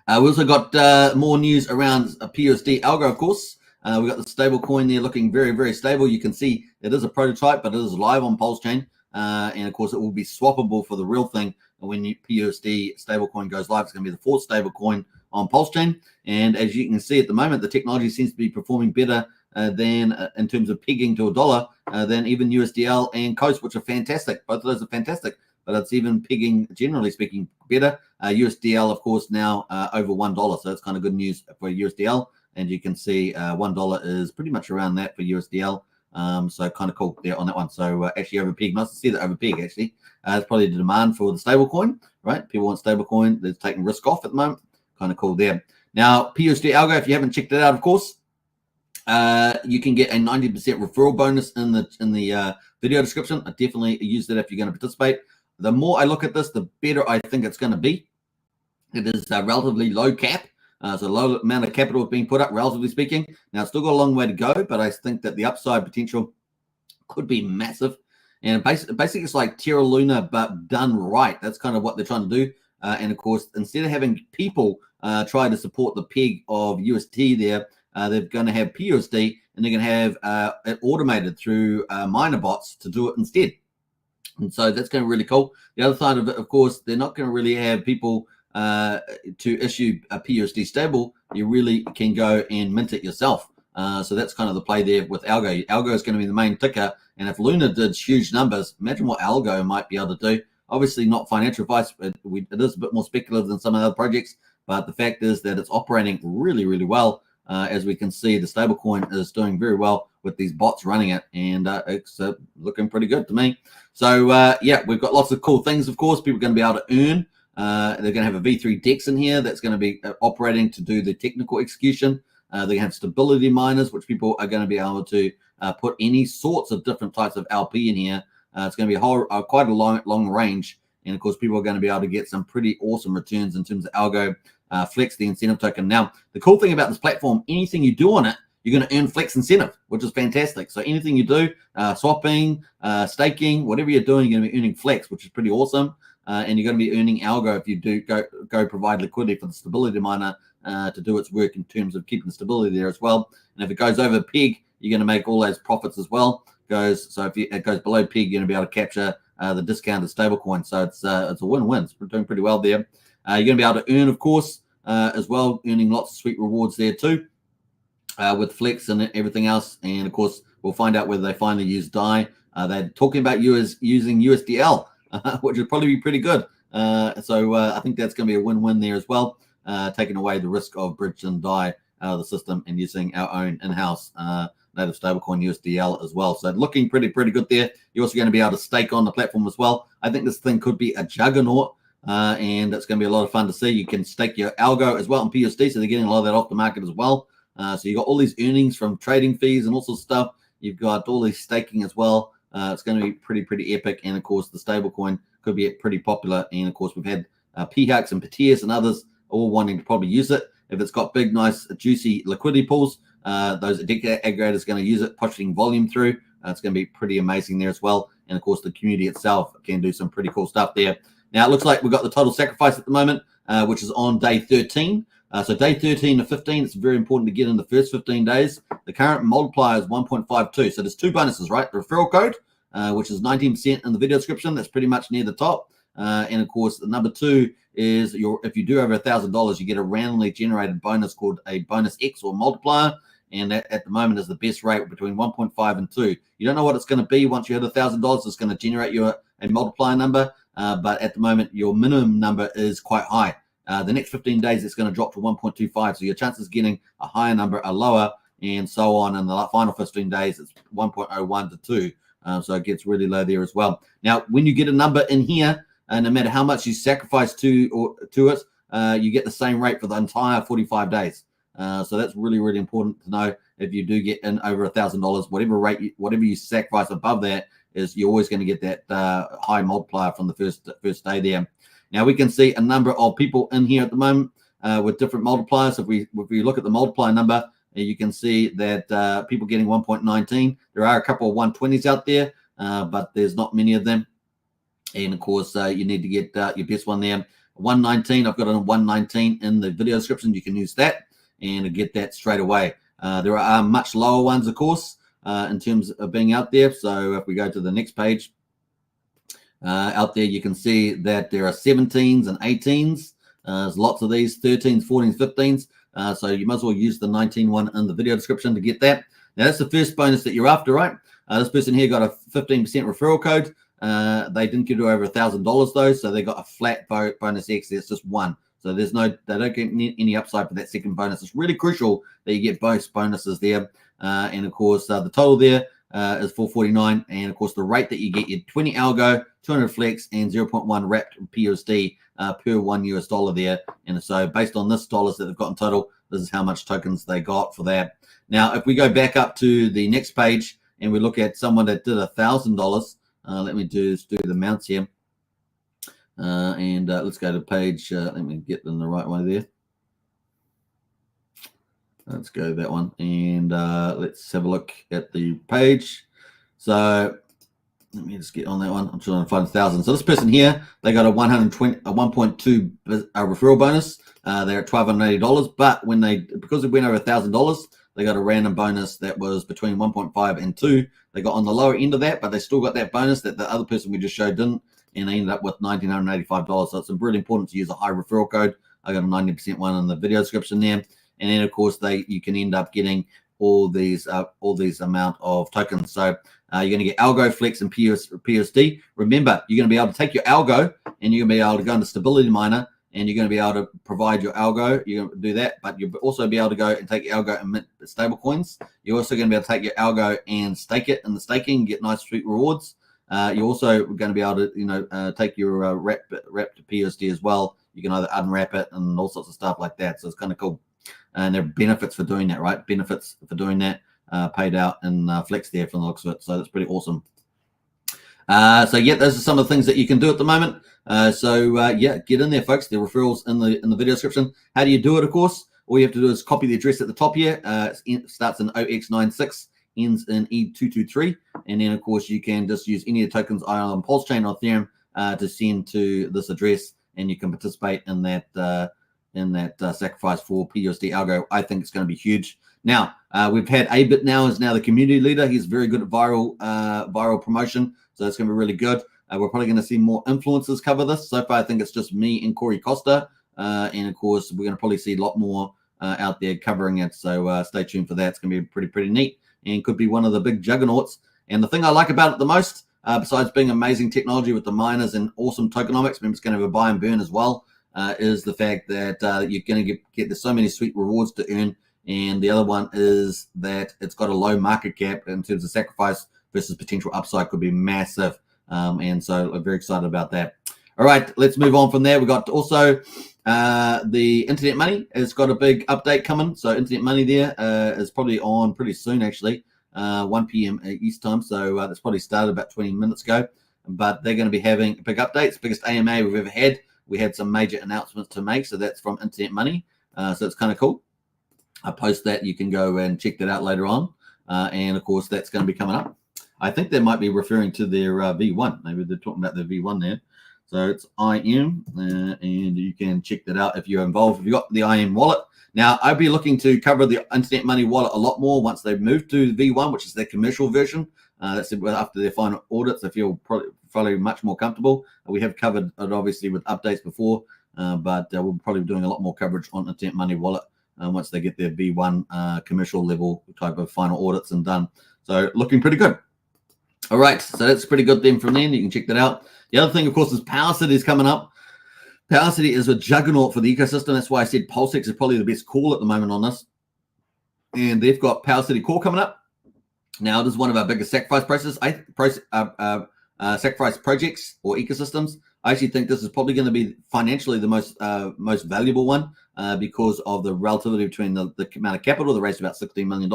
Speaker 1: We also got more news around PUSD Algo, of course. We've got the stable coin there looking very, very stable. You can see it is a prototype, but it is live on Pulsechain. And of course, it will be swappable for the real thing. When PUSD stablecoin goes live, it's going to be the 4th stablecoin on Pulsechain. And as you can see at the moment, the technology seems to be performing better than in terms of pegging to $1 than even USDL and Coast, which are fantastic. Both of those are fantastic, but it's even pegging, generally speaking, better. USDL, of course, now over $1, so it's kind of good news for USDL. And you can see $1 is pretty much around that for USDL. So kind of cool there on that one. So actually over peg, nice to see that over peg actually. It's probably the demand for the stable coin, right? People want stable coin. They're taking risk off at the moment. Kind of cool there. Now, PUSD Algo, if you haven't checked it out, of course, you can get a 90% referral bonus in the video description. I definitely use that if you're going to participate. The more I look at this, the better I think it's going to be. It is a relatively low cap. So low amount of capital being put up, relatively speaking. Now, it's still got a long way to go, but I think that the upside potential could be massive. And basically, it's like Terra Luna, but done right. That's kind of what they're trying to do. And of course, instead of having people try to support the peg of UST there, they're going to have PUSD, and they're going to have it automated through miner bots to do it instead. And so that's going to be really cool. The other side of it, of course, they're not going to really have people to issue a PUSD stable. You really can go and mint it yourself. So that's kind of the play there with Algo. Algo is going to be the main ticker. And if Luna did huge numbers, imagine what Algo might be able to do. Obviously not financial advice, but it is a bit more speculative than some of the other projects. But the fact is that it's operating really, really well. As we can see, the stablecoin is doing very well with these bots running it. And it's looking pretty good to me. So, yeah, we've got lots of cool things, of course. People are going to be able to earn. They're going to have a V3 DEX in here that's going to be operating to do the technical execution. They're going to have stability miners, which people are going to be able to put any sorts of different types of LP in here. It's going to be quite a long range. And, of course, people are going to be able to get some pretty awesome returns in terms of Algo Flex, the incentive token. Now, the cool thing about this platform, anything you do on it, you're going to earn Flex incentive, which is fantastic. So anything you do, swapping, staking, whatever you're doing, you're going to be earning Flex, which is pretty awesome. And you're going to be earning Algo if you do go provide liquidity for the stability miner to do its work in terms of keeping stability there as well. And if it goes over peg, you're going to make all those profits as well. So if it goes below peg, you're going to be able to capture the discounted stablecoin. So it's a win-win. It's doing pretty well there. You're going to be able to earn, of course, as well, earning lots of sweet rewards there too with Flex and everything else. And of course, we'll find out whether they finally use DAI. They're talking about using USDL, which would probably be pretty good. So I think that's going to be a win-win there as well, taking away the risk of bridge and DAI out of the system and using our own in-house native stablecoin USDL as well. So looking pretty good there. You're also going to be able to stake on the platform as well. I think this thing could be a juggernaut, and it's going to be a lot of fun to see. You can stake your Algo as well in PUSD, so they're getting a lot of that off the market as well. So you got all these earnings from trading fees and all sorts of stuff. You've got all these staking as well. It's going to be pretty epic. And of course, the stablecoin could be pretty popular. And of course, we've had PHEX and Pateas and others all wanting to probably use it. If it's got big, nice, juicy liquidity pools, those aggregators are going to use it, pushing volume through. It's going to be pretty amazing there as well. And of course, the community itself can do some pretty cool stuff there. Now, it looks like we've got the total sacrifice at the moment, which is on day 13. So day 13 to 15, it's very important to get in the first 15 days. The current multiplier is 1.52. So there's two bonuses, right? The referral code, which is 19% in the video description. That's pretty much near the top. And of course, the number two is if you do over $1,000, you get a randomly generated bonus called a bonus X or multiplier. And that at the moment is the best rate between 1.5 and 2. You don't know what it's going to be once you hit $1,000. It's going to generate you a multiplier number. But at the moment, your minimum number is quite high. The next 15 days, it's going to drop to 1.25. So your chances of getting a higher number are lower, and so on. And the final 15 days, it's 1.01 to 2. So it gets really low there as well. Now, when you get a number in here, no matter how much you sacrifice to it, you get the same rate for the entire 45 days. So that's really important to know. If you do get in over $1,000, whatever you sacrifice above that, is you're always going to get that high multiplier from the first day there. Now we can see a number of people in here at the moment with different multipliers. If we look at the multiplier number, you can see that people getting 1.19. There are a couple of 120s out there, but there's not many of them. And of course, you need to get your best one there. 119. I've got a 119 in the video description. You can use that and get that straight away. There are much lower ones, of course, in terms of being out there. So if we go to the next page, out there, you can see that there are 17s and 18s. There's lots of these, 13s, 14s, 15s. So you might as well use the 19 one in the video description to get that. Now, that's the first bonus that you're after, right? This person here got a 15% referral code. They didn't get to over $1,000 though, so they got a flat bonus X. It's just one. So they don't get any upside for that second bonus. It's really crucial that you get both bonuses there. And of course, the total there is 449. And of course, the rate that you get, your 20 algo, 200 flex, and 0.1 wrapped PUSD per $1 there. And so based on this dollars that they've got in total, this is how much tokens they got for that. Now, if we go back up to the next page and we look at someone that did $1,000, let me do the amounts here. And let's go to page. Let me get in the right way there. Let's go that one, and let's have a look at the page. So let me just get on that one. I'm trying to find 1,000. So this person here, they got a 1.2 referral bonus. They're at $1,280, but when because it went over $1,000, they got a random bonus that was between 1.5 and 2. They got on the lower end of that, but they still got that bonus that the other person we just showed didn't, and they ended up with $1,985. So it's really important to use a high referral code. I got a 90% one in the video description there. And then, of course, you can end up getting all these amount of tokens. So you're going to get Algo, Flex, and PUSD. Remember, you're going to be able to take your Algo, and you're going to be able to go into Stability Miner, and you're going to be able to provide your Algo. You're going to do that, but you'll also be able to go and take your Algo and mint stable coins. You're also going to be able to take your Algo and stake it in the staking and get nice sweet rewards. You're also going to be able to, take your wrap to PUSD as well. You can either unwrap it and all sorts of stuff like that. So it's kind of cool. And there are benefits for doing that, right? Benefits for doing that paid out in Flex there from the looks of it. So that's pretty awesome. So yeah, those are some of the things that you can do at the moment. Yeah, get in there, folks. The referrals in the video description. How do you do it? Of course, all you have to do is copy the address at the top here. It starts in 0x96, ends in E223, and then of course you can just use any of the tokens on Pulsechain or Ethereum to send to this address, and you can participate in that. Sacrifice for PUSD Algo. I think it's going to be huge. Now, we've had A-Bit now is now the community leader. He's very good at viral promotion, so that's going to be really good. We're probably going to see more influencers cover this. So far, I think it's just me and Corey Costa, and of course, we're going to probably see a lot more out there covering it. So stay tuned for that. It's going to be pretty neat, and could be one of the big juggernauts. And the thing I like about it the most, besides being amazing technology with the miners and awesome tokenomics, remember it's going to have a buy and burn as well. Is the fact that you're going to get there's so many sweet rewards to earn, and the other one is that it's got a low market cap in terms of sacrifice versus potential upside could be massive, and so I'm very excited about that. All right, let's move on from there. We got also the Internet Money has got a big update coming, so Internet Money there is probably on pretty soon actually, 1 p.m. East time, so that's probably started about 20 minutes ago, but they're going to be having big updates, biggest AMA we've ever had. We had some major announcements to make, so that's from Internet Money. So it's kind of cool. I post that. You can go and check that out later on. And, of course, that's going to be coming up. I think they might be referring to their V1. Maybe they're talking about their V1 there. So it's IM, and you can check that out if you're involved. If you've got the IM wallet. Now, I'd be looking to cover the Internet Money wallet a lot more once they've moved to V1, which is their commercial version. That's after their final audits. I feel probably much more comfortable. We have covered it obviously with updates before, but we'll probably be doing a lot more coverage on Internet Money wallet once they get their V1 commercial level type of final audits and done. So looking pretty good. All right, so that's pretty good then from then. You can check that out. The other thing, of course, is Power City is coming up. Power City is a juggernaut for the ecosystem. That's why I said PulseX is probably the best call at the moment on this. And they've got Power City Core coming up. Now, this is one of our biggest sacrifice sacrifice projects or ecosystems. I actually think this is probably going to be financially the most valuable one because of the relativity between the amount of capital they raised, about $16 million,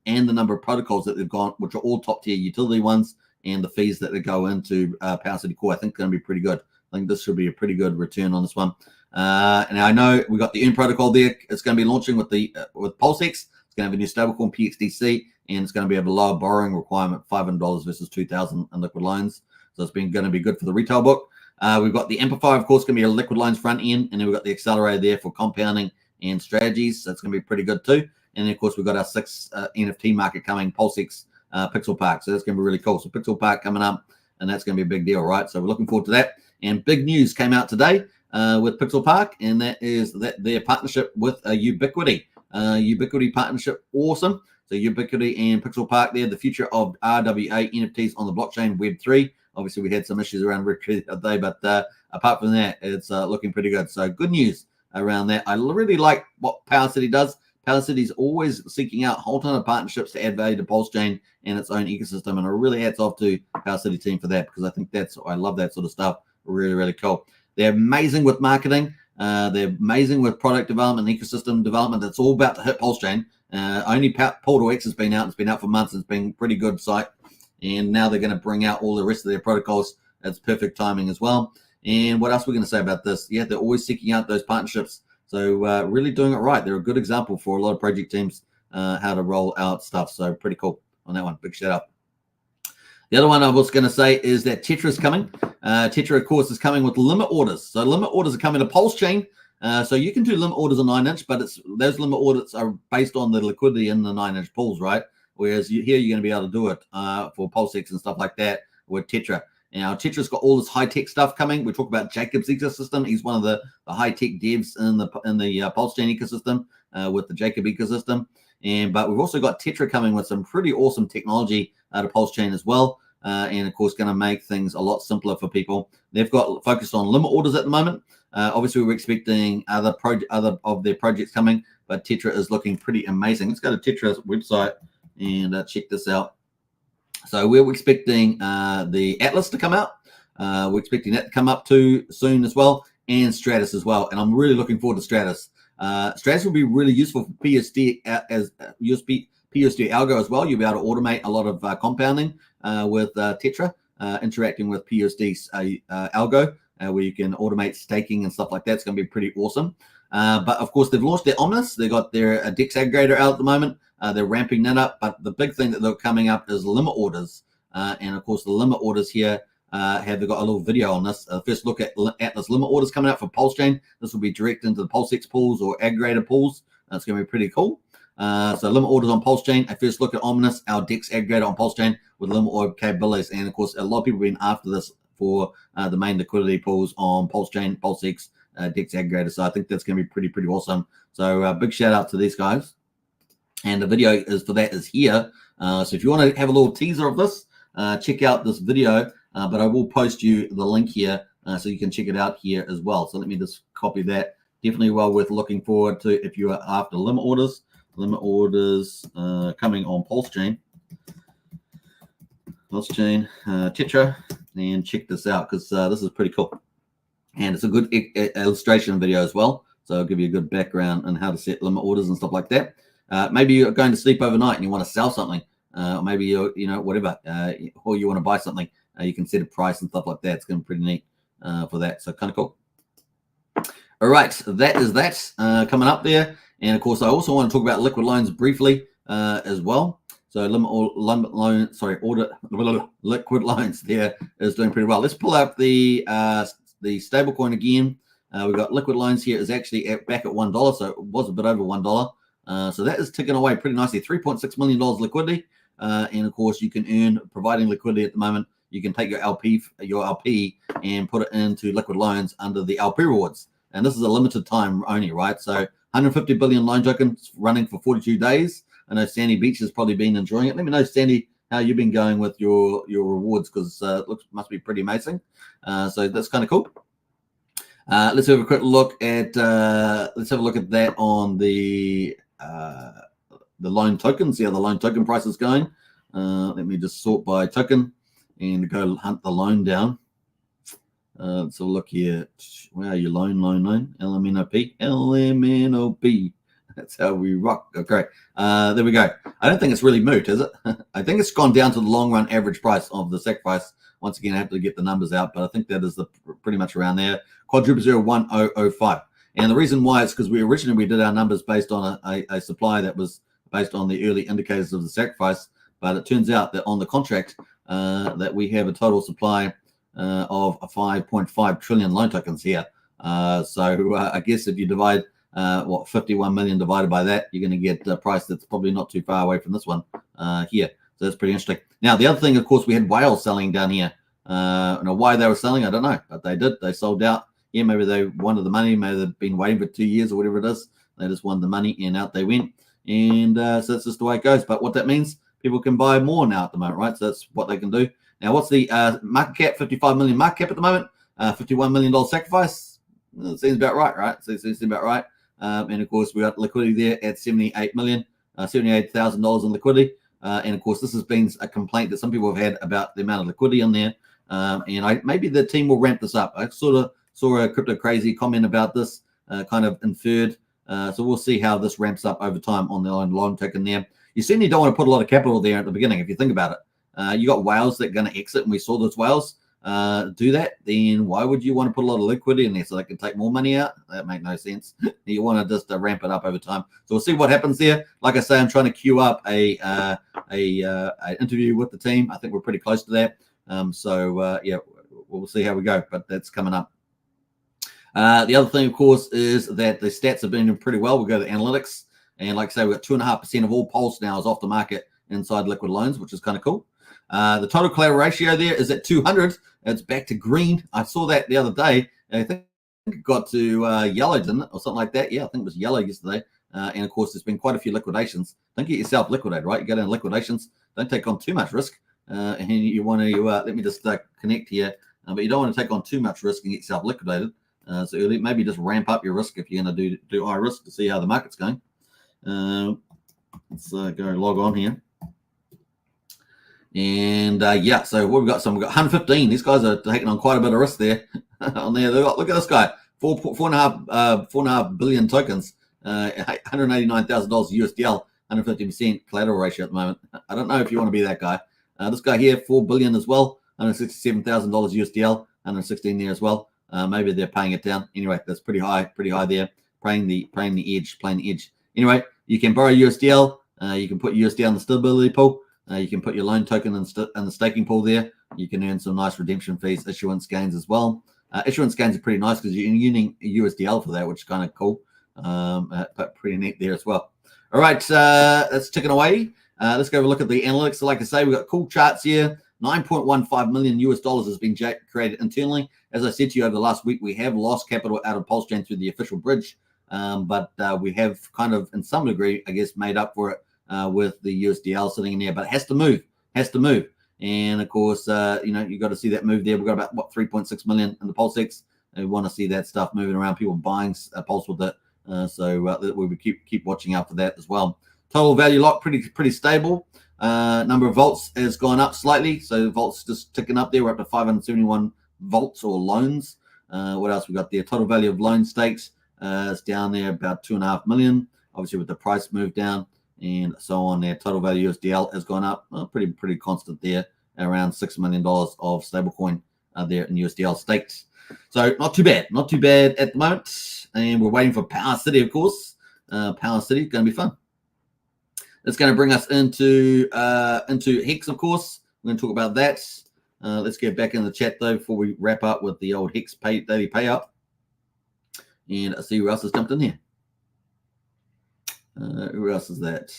Speaker 1: and the number of protocols that they've gone, which are all top tier utility ones, and the fees that they go into Power City Core. I think going to be pretty good. I think this should be a pretty good return on this one. And I know we got the Earn protocol there. It's going to be launching with PulseX. It's going to have a new stablecoin PXDC, and it's going to be a lower borrowing requirement, $500 versus $2,000 in liquid loans. So it's going to be good for the retail book. We've got the Amplify, of course, going to be a liquid loans front end, and then we've got the Accelerator there for compounding and strategies. So it's going to be pretty good too. And then, of course, we've got our 6 NFT market coming, PulseX Pixel Park. So that's going to be really cool. So Pixel Park coming up, and that's going to be a big deal, right? So we're looking forward to that. And big news came out today with Pixel Park, and that is that their partnership with Ubiquity. Ubiquity partnership, awesome. So Ubiquity and Pixel Park there, the future of RWA NFTs on the blockchain Web3. Obviously, we had some issues around Web3 today, but apart from that, it's looking pretty good. So good news around that. I really like what Power City does. Power City is always seeking out a whole ton of partnerships to add value to Pulsechain and its own ecosystem. And I really hats off to Power City team for that, because I think I love that sort of stuff. Really, really cool. They're amazing with marketing. They're amazing with product development, ecosystem development. That's all about to hit Pulsechain. Only Portal X has been out. It's been out for months. It's been pretty good site. And now they're going to bring out all the rest of their protocols. That's perfect timing as well. And what else we're going to say about this? Yeah, they're always seeking out those partnerships. So really doing it right. They're a good example for a lot of project teams how to roll out stuff. So pretty cool on that one. Big shout out. The other one I was going to say is that Tetra is coming. Tetra, of course, is coming with limit orders. So limit orders are coming to Pulsechain. So you can do limit orders on 9-inch, but those limit orders are based on the liquidity in the 9-inch pools, right? Whereas here you're going to be able to do it for PulseX and stuff like that with Tetra. Now, Tetra's got all this high-tech stuff coming. We talk about Jacob's ecosystem. He's one of the high-tech devs in the Pulsechain ecosystem with the Jacob ecosystem. But we've also got Tetra coming with some pretty awesome technology out of Pulsechain as well. And, of course, going to make things a lot simpler for people. They've got focused on limit orders at the moment. Obviously, we're expecting other of their projects coming, but Tetra is looking pretty amazing. Let's go to Tetra's website and check this out. So we're expecting the Atlas to come out. We're expecting that to come up too soon as well, and Stratus as well. And I'm really looking forward to Stratus. Stratus will be really useful for PUSD as PUSD algo as well. You'll be able to automate a lot of compounding with Tetra, interacting with PUSD algo, where you can automate staking and stuff like that. It's going to be pretty awesome. But of course, they've launched their Omnis. They've got their DEX aggregator out at the moment. They're ramping that up. But the big thing that they're coming up is limit orders. And of course, the limit orders here they've got a little video on this. First look at Atlas limit orders coming out for Pulsechain. This will be direct into the PulseX pools or aggregator pools. It's going to be pretty cool. So limit orders on Pulsechain. A first look at Omnis, our DEX aggregator on Pulsechain with limit order capabilities. And of course, a lot of people have been after this for the main liquidity pools on Pulsechain, PulseX, DEX aggregator. So I think that's going to be pretty awesome. So big shout out to these guys. And the video is here. So if you want to have a little teaser of this, check out this video. But I will post you the link here so you can check it out here as well. So let me just copy that. Definitely well worth looking forward to if you are after limit orders. Limit orders coming on Pulsechain, Tetra, and check this out because this is pretty cool. And it's a good illustration video as well. So I'll give you a good background on how to set limit orders and stuff like that. Maybe you're going to sleep overnight and you want to sell something. Or maybe you're, whatever, or you want to buy something. You can set a price and stuff like that. It's going to be pretty neat for that. So kind of cool. All right, that is that coming up there. And of course, I also want to talk about liquid loans briefly as well. So liquid loans there is doing pretty well. Let's pull up the stablecoin again. We've got liquid loans here is actually back at $1, so it was a bit over $1. So that is ticking away pretty nicely. $3.6 million liquidity, and of course you can earn providing liquidity at the moment. You can take your LP and put it into liquid loans under the LP rewards. And this is a limited time only, right? So 150 billion loan tokens running for 42 days. I know Sandy Beach has probably been enjoying it. Let me know, Sandy, how you've been going with your rewards because it must be pretty amazing. So that's kind of cool. Let's have a quick look at that on the loan tokens. Yeah, the loan token price is going. Let me just sort by token and go hunt the loan down. Let's have a look here. Where are you? Loan. LMNOP. That's how we rock. Okay. There we go. I don't think it's really moved, is it? I think it's gone down to the long run average price of the sacrifice. Once again, I have to get the numbers out, but I think that is pretty much around there. Quadruple 01005. And the reason why is because we originally did our numbers based on a supply that was based on the early indicators of the sacrifice, but it turns out that on the contract that we have a total supply of 5.5 trillion loan tokens here. So I guess if you divide 51 million divided by that, you're going to get a price that's probably not too far away from this one here. So that's pretty interesting. Now, the other thing, of course, we had whales selling down here. Why they were selling, I don't know, but they did. They sold out. Yeah, maybe they wanted the money. Maybe they've been waiting for 2 years or whatever it is. They just wanted the money and out they went. And so that's just the way it goes. But what that means, people can buy more now at the moment, right? So that's what they can do. Now, what's the market cap? 55 million market cap at the moment. $51 million sacrifice. It seems about right? So it seems about right. And of course, we got liquidity there at 78 million, $78,000 in liquidity. And of course, this has been a complaint that some people have had about the amount of liquidity in there. And maybe the team will ramp this up. I sort of saw a crypto crazy comment about this, kind of inferred. So we'll see how this ramps up over time on the loan token there. You certainly don't want to put a lot of capital there at the beginning if you think about it. You got whales that are going to exit, and we saw those whales. do that, then why would you want to put a lot of liquidity in there so they can take more money out? That makes no sense. You want to just ramp it up over time. So we'll see what happens there. Like I say, I'm trying to queue up a interview with the team. I think we're pretty close to that. Yeah, we'll see how we go, but that's coming up. The other thing, of course, is that the stats have been doing pretty well. We'll go to the analytics. And like I say, we've got 2.5% of all Pulse now is off the market inside liquid loans, which is kind of cool. The total collateral ratio there is at 200. It's back to green. I saw that the other day. I think it got to yellow, didn't it? Or something like that. Yeah, I think it was yellow yesterday. And of course, there's been quite a few liquidations. Don't get yourself liquidated, right? You go down liquidations. Don't take on too much risk. And you want to, let me just connect here. But you don't want to take on too much risk and get yourself liquidated. So maybe just ramp up your risk if you're going to do high risk to see how the market's going. Let's go log on here. And yeah, so what we've got, we've got 115. These guys are taking on quite a bit of risk there. On there, look at this guy, 4.5 billion tokens, $189,000 USDL, 150% collateral ratio at the moment. I don't know if you want to be that guy. This guy here, 4 billion as well, $167,000 USDL, 116 there as well. Maybe they're paying it down. Anyway, that's pretty high there. Playing the edge. Anyway, you can borrow USDL. You can put USDL in the stability pool. You can put your loan token in the staking pool there. You can earn some nice redemption fees, issuance gains as well. Issuance gains are pretty nice because you're using USDL for that, which is kind of cool. But pretty neat there as well. All right, that's ticking away. Let's go have a look at the analytics. So like I say, we've got cool charts here. $9.15 million has been created internally. As I said to you over the last week, we have lost capital out of Pulsechain through the official bridge. But we have kind of, in some degree, I guess, made up for it with the USDL sitting in there. But it has to move. And, of course, you got to see that move there. We've got about, 3.6 million in the PulseX. And we want to see that stuff moving around, people buying Pulse with it. So we keep watching out for that as well. Total value lock, pretty stable. Number of volts has gone up slightly. So volts just ticking up there. We're up to 571 volts or loans. What else we got there? Total value of loan stakes. It's down there about 2.5 million, obviously with the price move down and so on there. Total value USDL has gone up, pretty constant there, around $6 million of stablecoin there in USDL staked. So not too bad at the moment. And we're waiting for Power City, of course. Power City is going to be fun. It's going to bring us into Hex, of course. We're going to talk about that. Let's get back in the chat though before we wrap up with the old Hex daily payout. And see who else has jumped in here. Who else is that?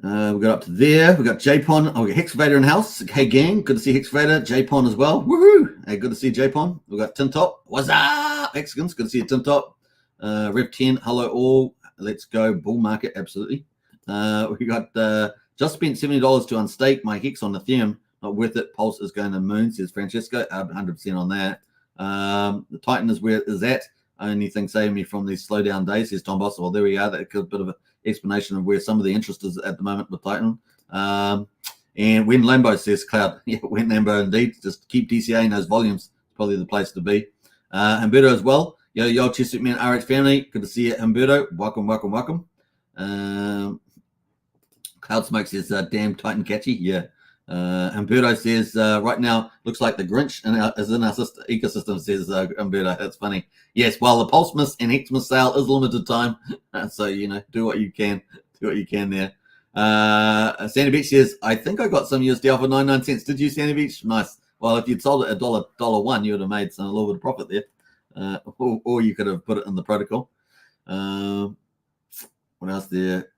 Speaker 1: We got up to there. We got JPon. Oh, we got Hexvader in house. Hey, gang. Good to see Hexvader. JPon as well. Woohoo. Hey, good to see JPon. We got Tintop. What's up, Mexicans? Good to see you, Tintop. Rev 10. Hello, all. Let's go. Bull market. Absolutely. We got just spent $70 to unstake my Hex on Ethereum. Not worth it. Pulse is going to moon, says Francesco. 100% on that. The Titan is where is that? Only thing saving me from these slowdown days, says Tom Boss. Well, there we are. That's a bit of an explanation of where some of the interest is at the moment with Titan. And when Lambo, says Cloud. Yeah, when Lambo indeed. Just keep DCA in those volumes. Probably the place to be. Humberto as well. Yo, Chesapeake Man RH family. Good to see you, Humberto. Welcome. Cloud Smoke says, damn Titan catchy. Yeah. Humberto says, right now, looks like the Grinch is in our ecosystem, says Humberto. That's funny. Yes, well, the PulseMas and HEXMAS sale is limited time. So, do what you can. Do what you can there. Sandy Beach says, I think I got some USDL for 99 cents. Did you, Sandy Beach? Nice. Well, if you'd sold it $1.01, you would have made a little bit of profit there. Or you could have put it in the protocol. What else there?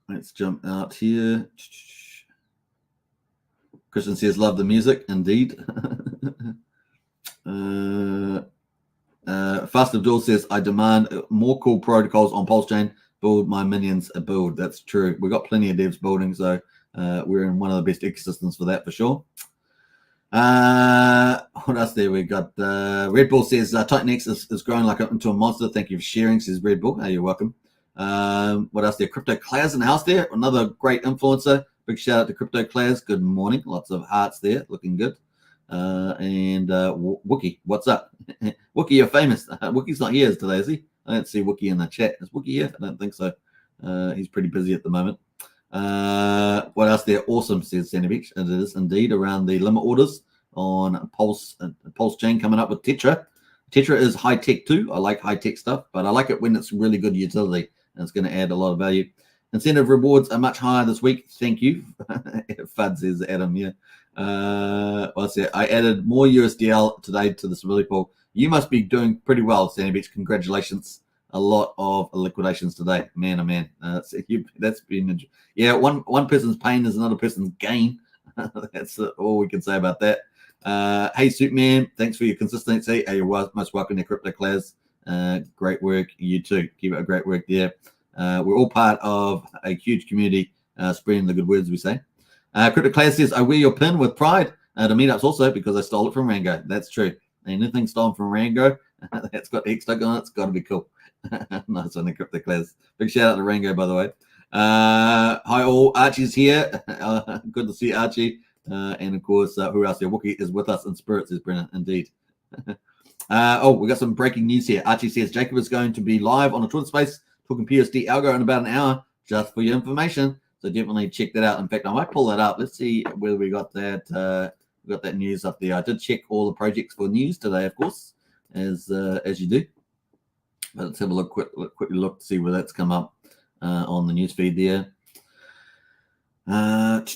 Speaker 1: Let's jump out here. Christian says, love the music. Indeed. Fast Abdul says, I demand more cool protocols on Pulsechain. Build my minions a build. That's true. We've got plenty of devs building, so we're in one of the best ecosystems for that for sure. What else there? We got Red Bull says, Titan X is growing like into a monster. Thank you for sharing, says Red Bull. Hey, you're welcome. What else there? Crypto Class in the house there. Another great influencer. Big shout out to Crypto Class. Good morning. Lots of hearts there. Looking good. And Wookie, what's up? Wookie, you're famous. Wookie's not here today, is he? I don't see Wookie in the chat. Is Wookie here? I don't think so. He's pretty busy at the moment. What else there? Awesome, says Sandy Beach. It is indeed around the limit orders on Pulsechain coming up with Tetra. Tetra is high tech too. I like high tech stuff, but I like it when it's really good utility and it's going to add a lot of value. Incentive rewards are much higher this week. Thank you. FUD says Adam. Yeah. What's that? I added more USDL today to the stability pool. You must be doing pretty well, Sandy Beach. Congratulations. A lot of liquidations today. Man, oh man. That's been, yeah, one person's pain is another person's gain. That's all we can say about that. Hey, Superman, thanks for your consistency. Hey, you're most welcome to Crypto Class. Great work. You too. Keep up great work there. We're all part of a huge community spreading the good words, we say. Crypto Class says, I wear your pin with pride to meetups also because I stole it from Rango. That's true. Anything stolen from Rango that's got Hex Token on it, it's got to be cool. Nice one, the Crypto Class. Big shout out to Rango, by the way. Hi all, Archie's here. Good to see Archie. And of course, who else here? Wookie is with us in spirit, says Brennan. Indeed. We got some breaking news here. Archie says Jacob is going to be live on a Twitter space talking PUSD Algo in about an hour, just for your information. So definitely check that out. In fact, I might pull that up. Let's see whether we got that. We got that news up there. I did check all the projects for news today, of course, as you do. But let's have a quickly look to see where that's come up on the news feed there. Let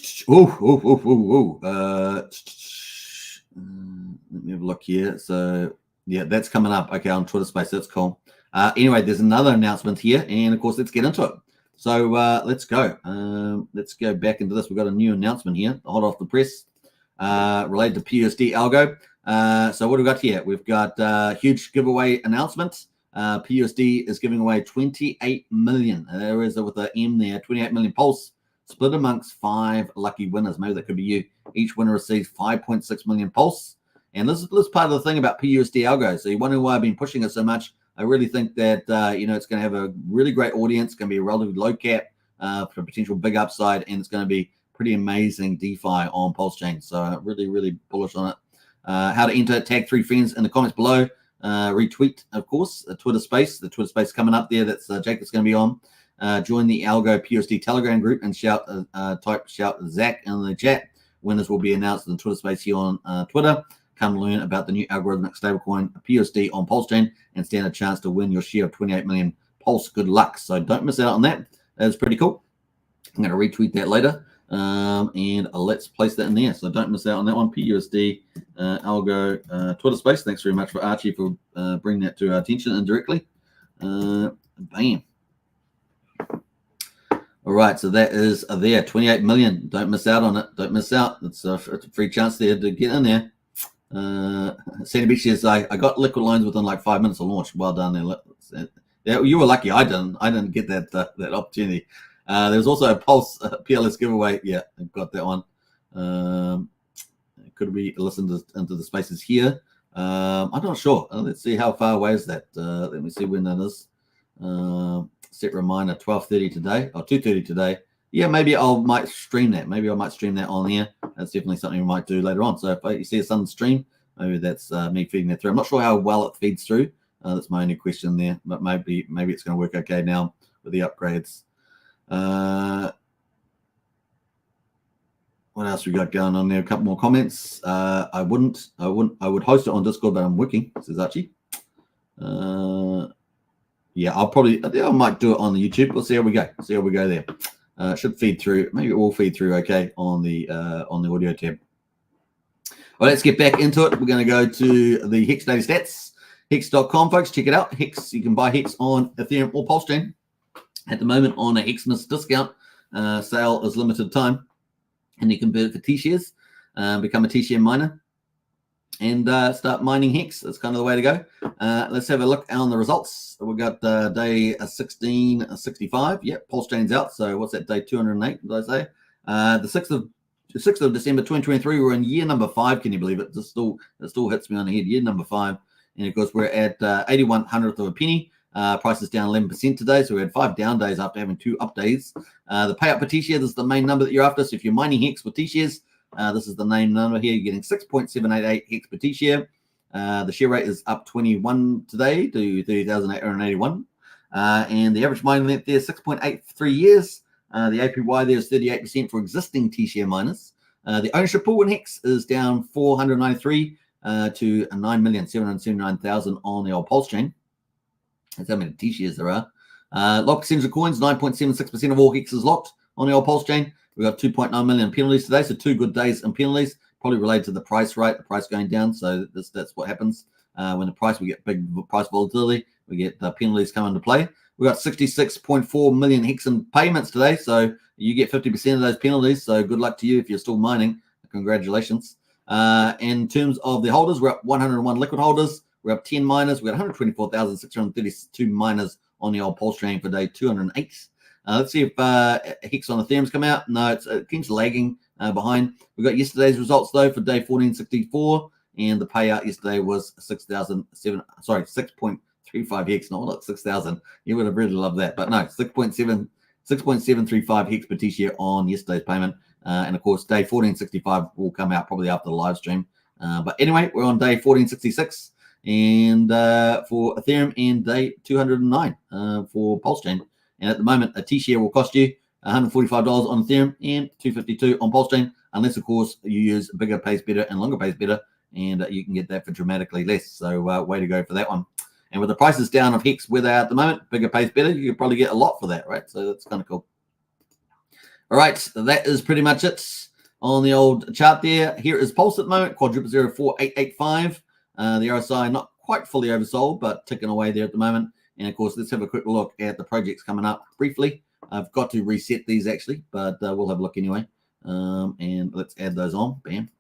Speaker 1: me have a look here. So yeah, that's coming up. Okay, on Twitter Space. That's cool. Anyway, there's another announcement here, and of course, let's get into it. So let's go. Let's go back into this. We've got a new announcement here, hot off the press, related to PUSD Algo. So what do we got here? We've got a huge giveaway announcement. PUSD is giving away 28 million. There is with the M there, 28 million pulse split amongst 5 lucky winners. Maybe that could be you. Each winner receives 5.6 million pulse. And this is part of the thing about PUSD Algo. So you wonder why I've been pushing it so much. I really think that, it's going to have a really great audience. It's going to be a relatively low cap for potential big upside. And it's going to be pretty amazing DeFi on Pulsechain. So really, really bullish on it. How to enter, tag 3 friends in the comments below. Retweet, of course, the Twitter space. The Twitter space coming up there. That's Jacob's going to be on. Join the Algo PUSD Telegram group and shout Zach in the chat. Winners will be announced in the Twitter space here on Twitter. Come learn about the new algorithmic stablecoin PUSD on Pulsechain and stand a chance to win your share of 28 million Pulse. Good luck. So don't miss out on that. That's pretty cool. I'm going to retweet that later. And let's place that in there. So don't miss out on that one. PUSD Algo Twitter space. Thanks very much for Archie for bringing that to our attention indirectly. Bam. All right, so that is there, 28 million. Don't miss out on it. Don't miss out. It's a free chance there to get in there. Sandy Beach says, I got liquid loans within like 5 minutes of launch. Well done there. Yeah, you were lucky. I didn't get that opportunity. There was also a Pulse PLS giveaway. Yeah, I got that one. Could we listen into the spaces here? I'm not sure. Let's see how far away is that. Let me see when that is. Set reminder 12:30 today or 2:30 today. Yeah, maybe might stream that. Maybe I might stream that on here. That's definitely something we might do later on. So if you see a sudden stream, maybe that's me feeding that through. I'm not sure how well it feeds through. That's my only question there. But maybe it's going to work okay now with the upgrades. What else we got going on there? A couple more comments. I would host it on Discord, but I'm working, says Archie. Yeah, I might do it on the YouTube. We'll see how we go. See how we go there. Should feed through. Maybe it will feed through okay on the audio tab. Well, let's get back into it. We're going to go to the Hex Daily Stats. Hex.com, folks. Check it out. Hex. You can buy Hex on Ethereum or Pulsechain at the moment on a HEXMAS discount. Sale is limited time. And you can convert it for T-shares, become a T-share miner, and start mining Hex. That's kind of the way to go. Let's have a look on the results. We've got day 1665. Yep, Pulsechain's out. So what's that, day 208, did I say? The 6th of December 2023, we're in year number 5. Can you believe it? It still hits me on the head. Year number 5. And of course, we're at 81/100th of a penny. Price is down 11% today. So we had 5 down days after having 2 up days. The payout per T-share, this is the main number that you're after. So if you're mining Hex with T-shares, this is the name number here. You're getting 6.788 Hex per T-share. The share rate is up 21 today to 30,881. And the average mining length there, 6.83 years. The APY there is 38% for existing T-share miners. The ownership pool in Hex is down 493 to 9,779,000 on the old Pulse chain. That's how many T-shares there are. Lock percentage of coins, 9.76% of all Hex is locked on the old Pulse chain. We've got 2.9 million penalties today, so 2 good days in penalties, probably related to the price, right? The price going down, so that's what happens. When the price, we get big price volatility, we get the penalties come into play. We've got 66.4 million Hex in payments today, so you get 50% of those penalties, so good luck to you if you're still mining. Congratulations. In terms of the holders, we're up 101 liquid holders. We're up 10 miners. We've got 124,632 miners on the old Pulse chain for day 208. Let's see if Hex on Ethereum's come out. No, it keeps lagging behind. We got yesterday's results though for day 1464, and the payout yesterday was 6.35 Hex, not like 6,000. You would have really loved that, but no, 6.735 Hex per T-share on yesterday's payment. And of course, day 1465 will come out probably after the live stream. But anyway, we're on day 1466 and for Ethereum, and day 209 for Pulse chain. And at the moment, a T-share will cost you $145 on Ethereum and $252 on Pulse chain, unless of course you use bigger pays better and longer pays better, and you can get that for dramatically less. So way to go for that one. And with the prices down of Hex where they are at the moment, bigger pays better, you could probably get a lot for that, right? So that's kind of cool. All right, so that is pretty much it on the old chart there. Here is Pulse at the moment, quadruple 04885. The RSI not quite fully oversold, but ticking away there at the moment. And of course, let's have a quick look at the projects coming up briefly. I've got to reset these actually, but we'll have a look anyway. And let's add those on. Bam.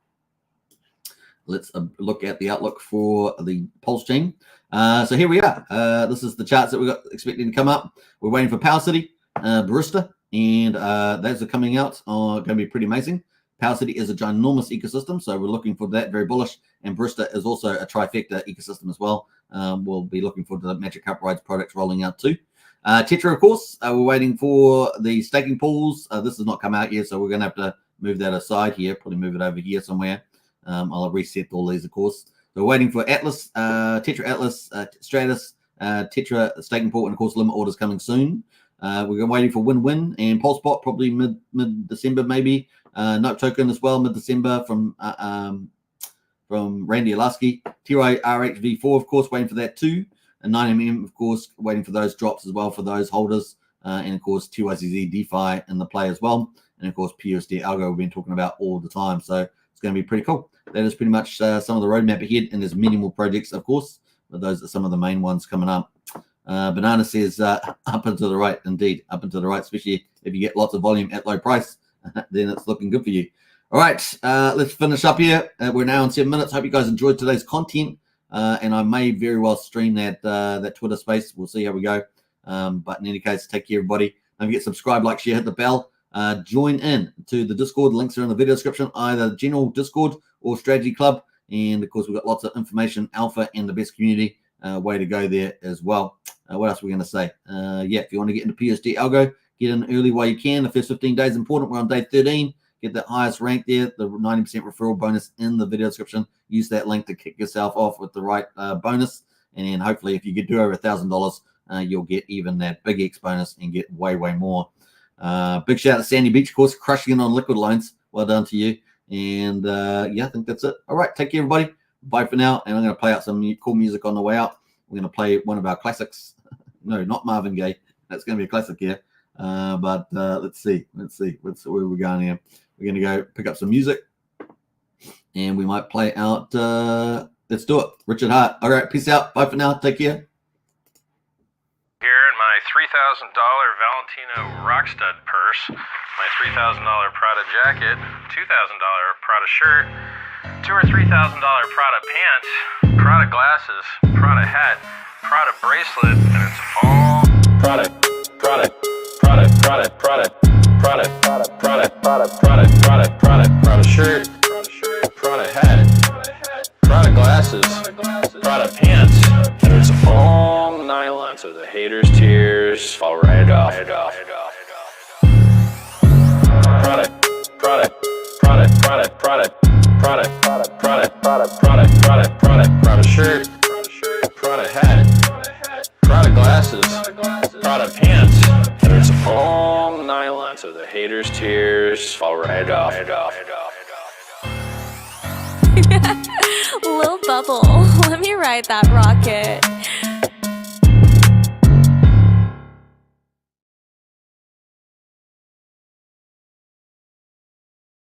Speaker 1: Let's look at the outlook for the Pulse chain. So here we are. This is the charts that we got expecting to come up. We're waiting for Power City, Barista, and those are coming out. Going to be pretty amazing. Power City is a ginormous ecosystem, so we're looking for that, very bullish. And Barista is also a trifecta ecosystem as well. We'll be looking for the Magic Cup Rides products rolling out too. Tetra, of course, we're waiting for the staking pools. This has not come out yet, so we're going to have to move that aside here, probably move it over here somewhere. I'll reset all these, of course. So we're waiting for Atlas, Tetra Atlas, Stratus, Tetra staking pool, and of course limit orders coming soon. We're waiting for Win-Win and PulseBot probably mid-December maybe. Note Token as well mid-December from Randy Alasky. TYRHV4 of course waiting for that too. And 9mm of course waiting for those drops as well for those holders. And of course TYCZ DeFi in the play as well. And of course PUSD Algo we've been talking about all the time. So it's going to be pretty cool. That is pretty much some of the roadmap ahead, and there's many more projects of course, but those are some of the main ones coming up. Banana says up and to the right, indeed, up and to the right, especially if you get lots of volume at low price, then it's looking good for you. All right, let's finish up here. We're now on 7 minutes. Hope you guys enjoyed today's content, and I may very well stream that Twitter space. We'll see how we go. But in any case, take care, everybody. Don't forget, subscribe, like, share, hit the bell. Join in to the Discord. Links are in the video description, either general Discord or Strategy Club. And of course, we've got lots of information, alpha, and the best community. Way to go there as well. What else are we going to say? Yeah, if you want to get into PUSD Algo, get in early while you can. The first 15 days is important. We're on day 13. Get that highest rank there, the 90% referral bonus in the video description. Use that link to kick yourself off with the right bonus. And then hopefully if you get do over $1,000, you'll get even that big X bonus and get way, way more. Big shout out to Sandy Beach, of course, crushing it on liquid loans. Well done to you. And yeah, I think that's it. All right, take care, everybody. Bye for now. And I'm going to play out some cool music on the way out. We're going to play one of our classics. No, not Marvin Gaye. That's going to be a classic here. But let's see. Where we're going here. We're going to go pick up some music. And we might play out. Let's do it. Richard Hart. All right, peace out. Bye for now. Take care.
Speaker 2: Here in my $3,000 Valentino Rockstud purse, my $3,000 Prada jacket, $2,000 Prada shirt, $2,000 or $3,000 Prada pants, Prada glasses, Prada hat, Prada bracelet, and it's all Prada, Prada, Prada, Prada, Prada, Prada, Prada, Prada, Prada, Prada, Prada, Prada shirt, Prada hat, Prada glasses, Prada pants, and it's all nylon, so the haters' tears fall right off. Prada, Prada, Prada, Prada, Prada, Prada, Prada, Prada, Prada, Prada, Prada, Prada shirt, Prada hat, Prada glasses, Prada pants, and So the haters' tears fall right off.
Speaker 3: Lil Bubble, let me ride that rocket.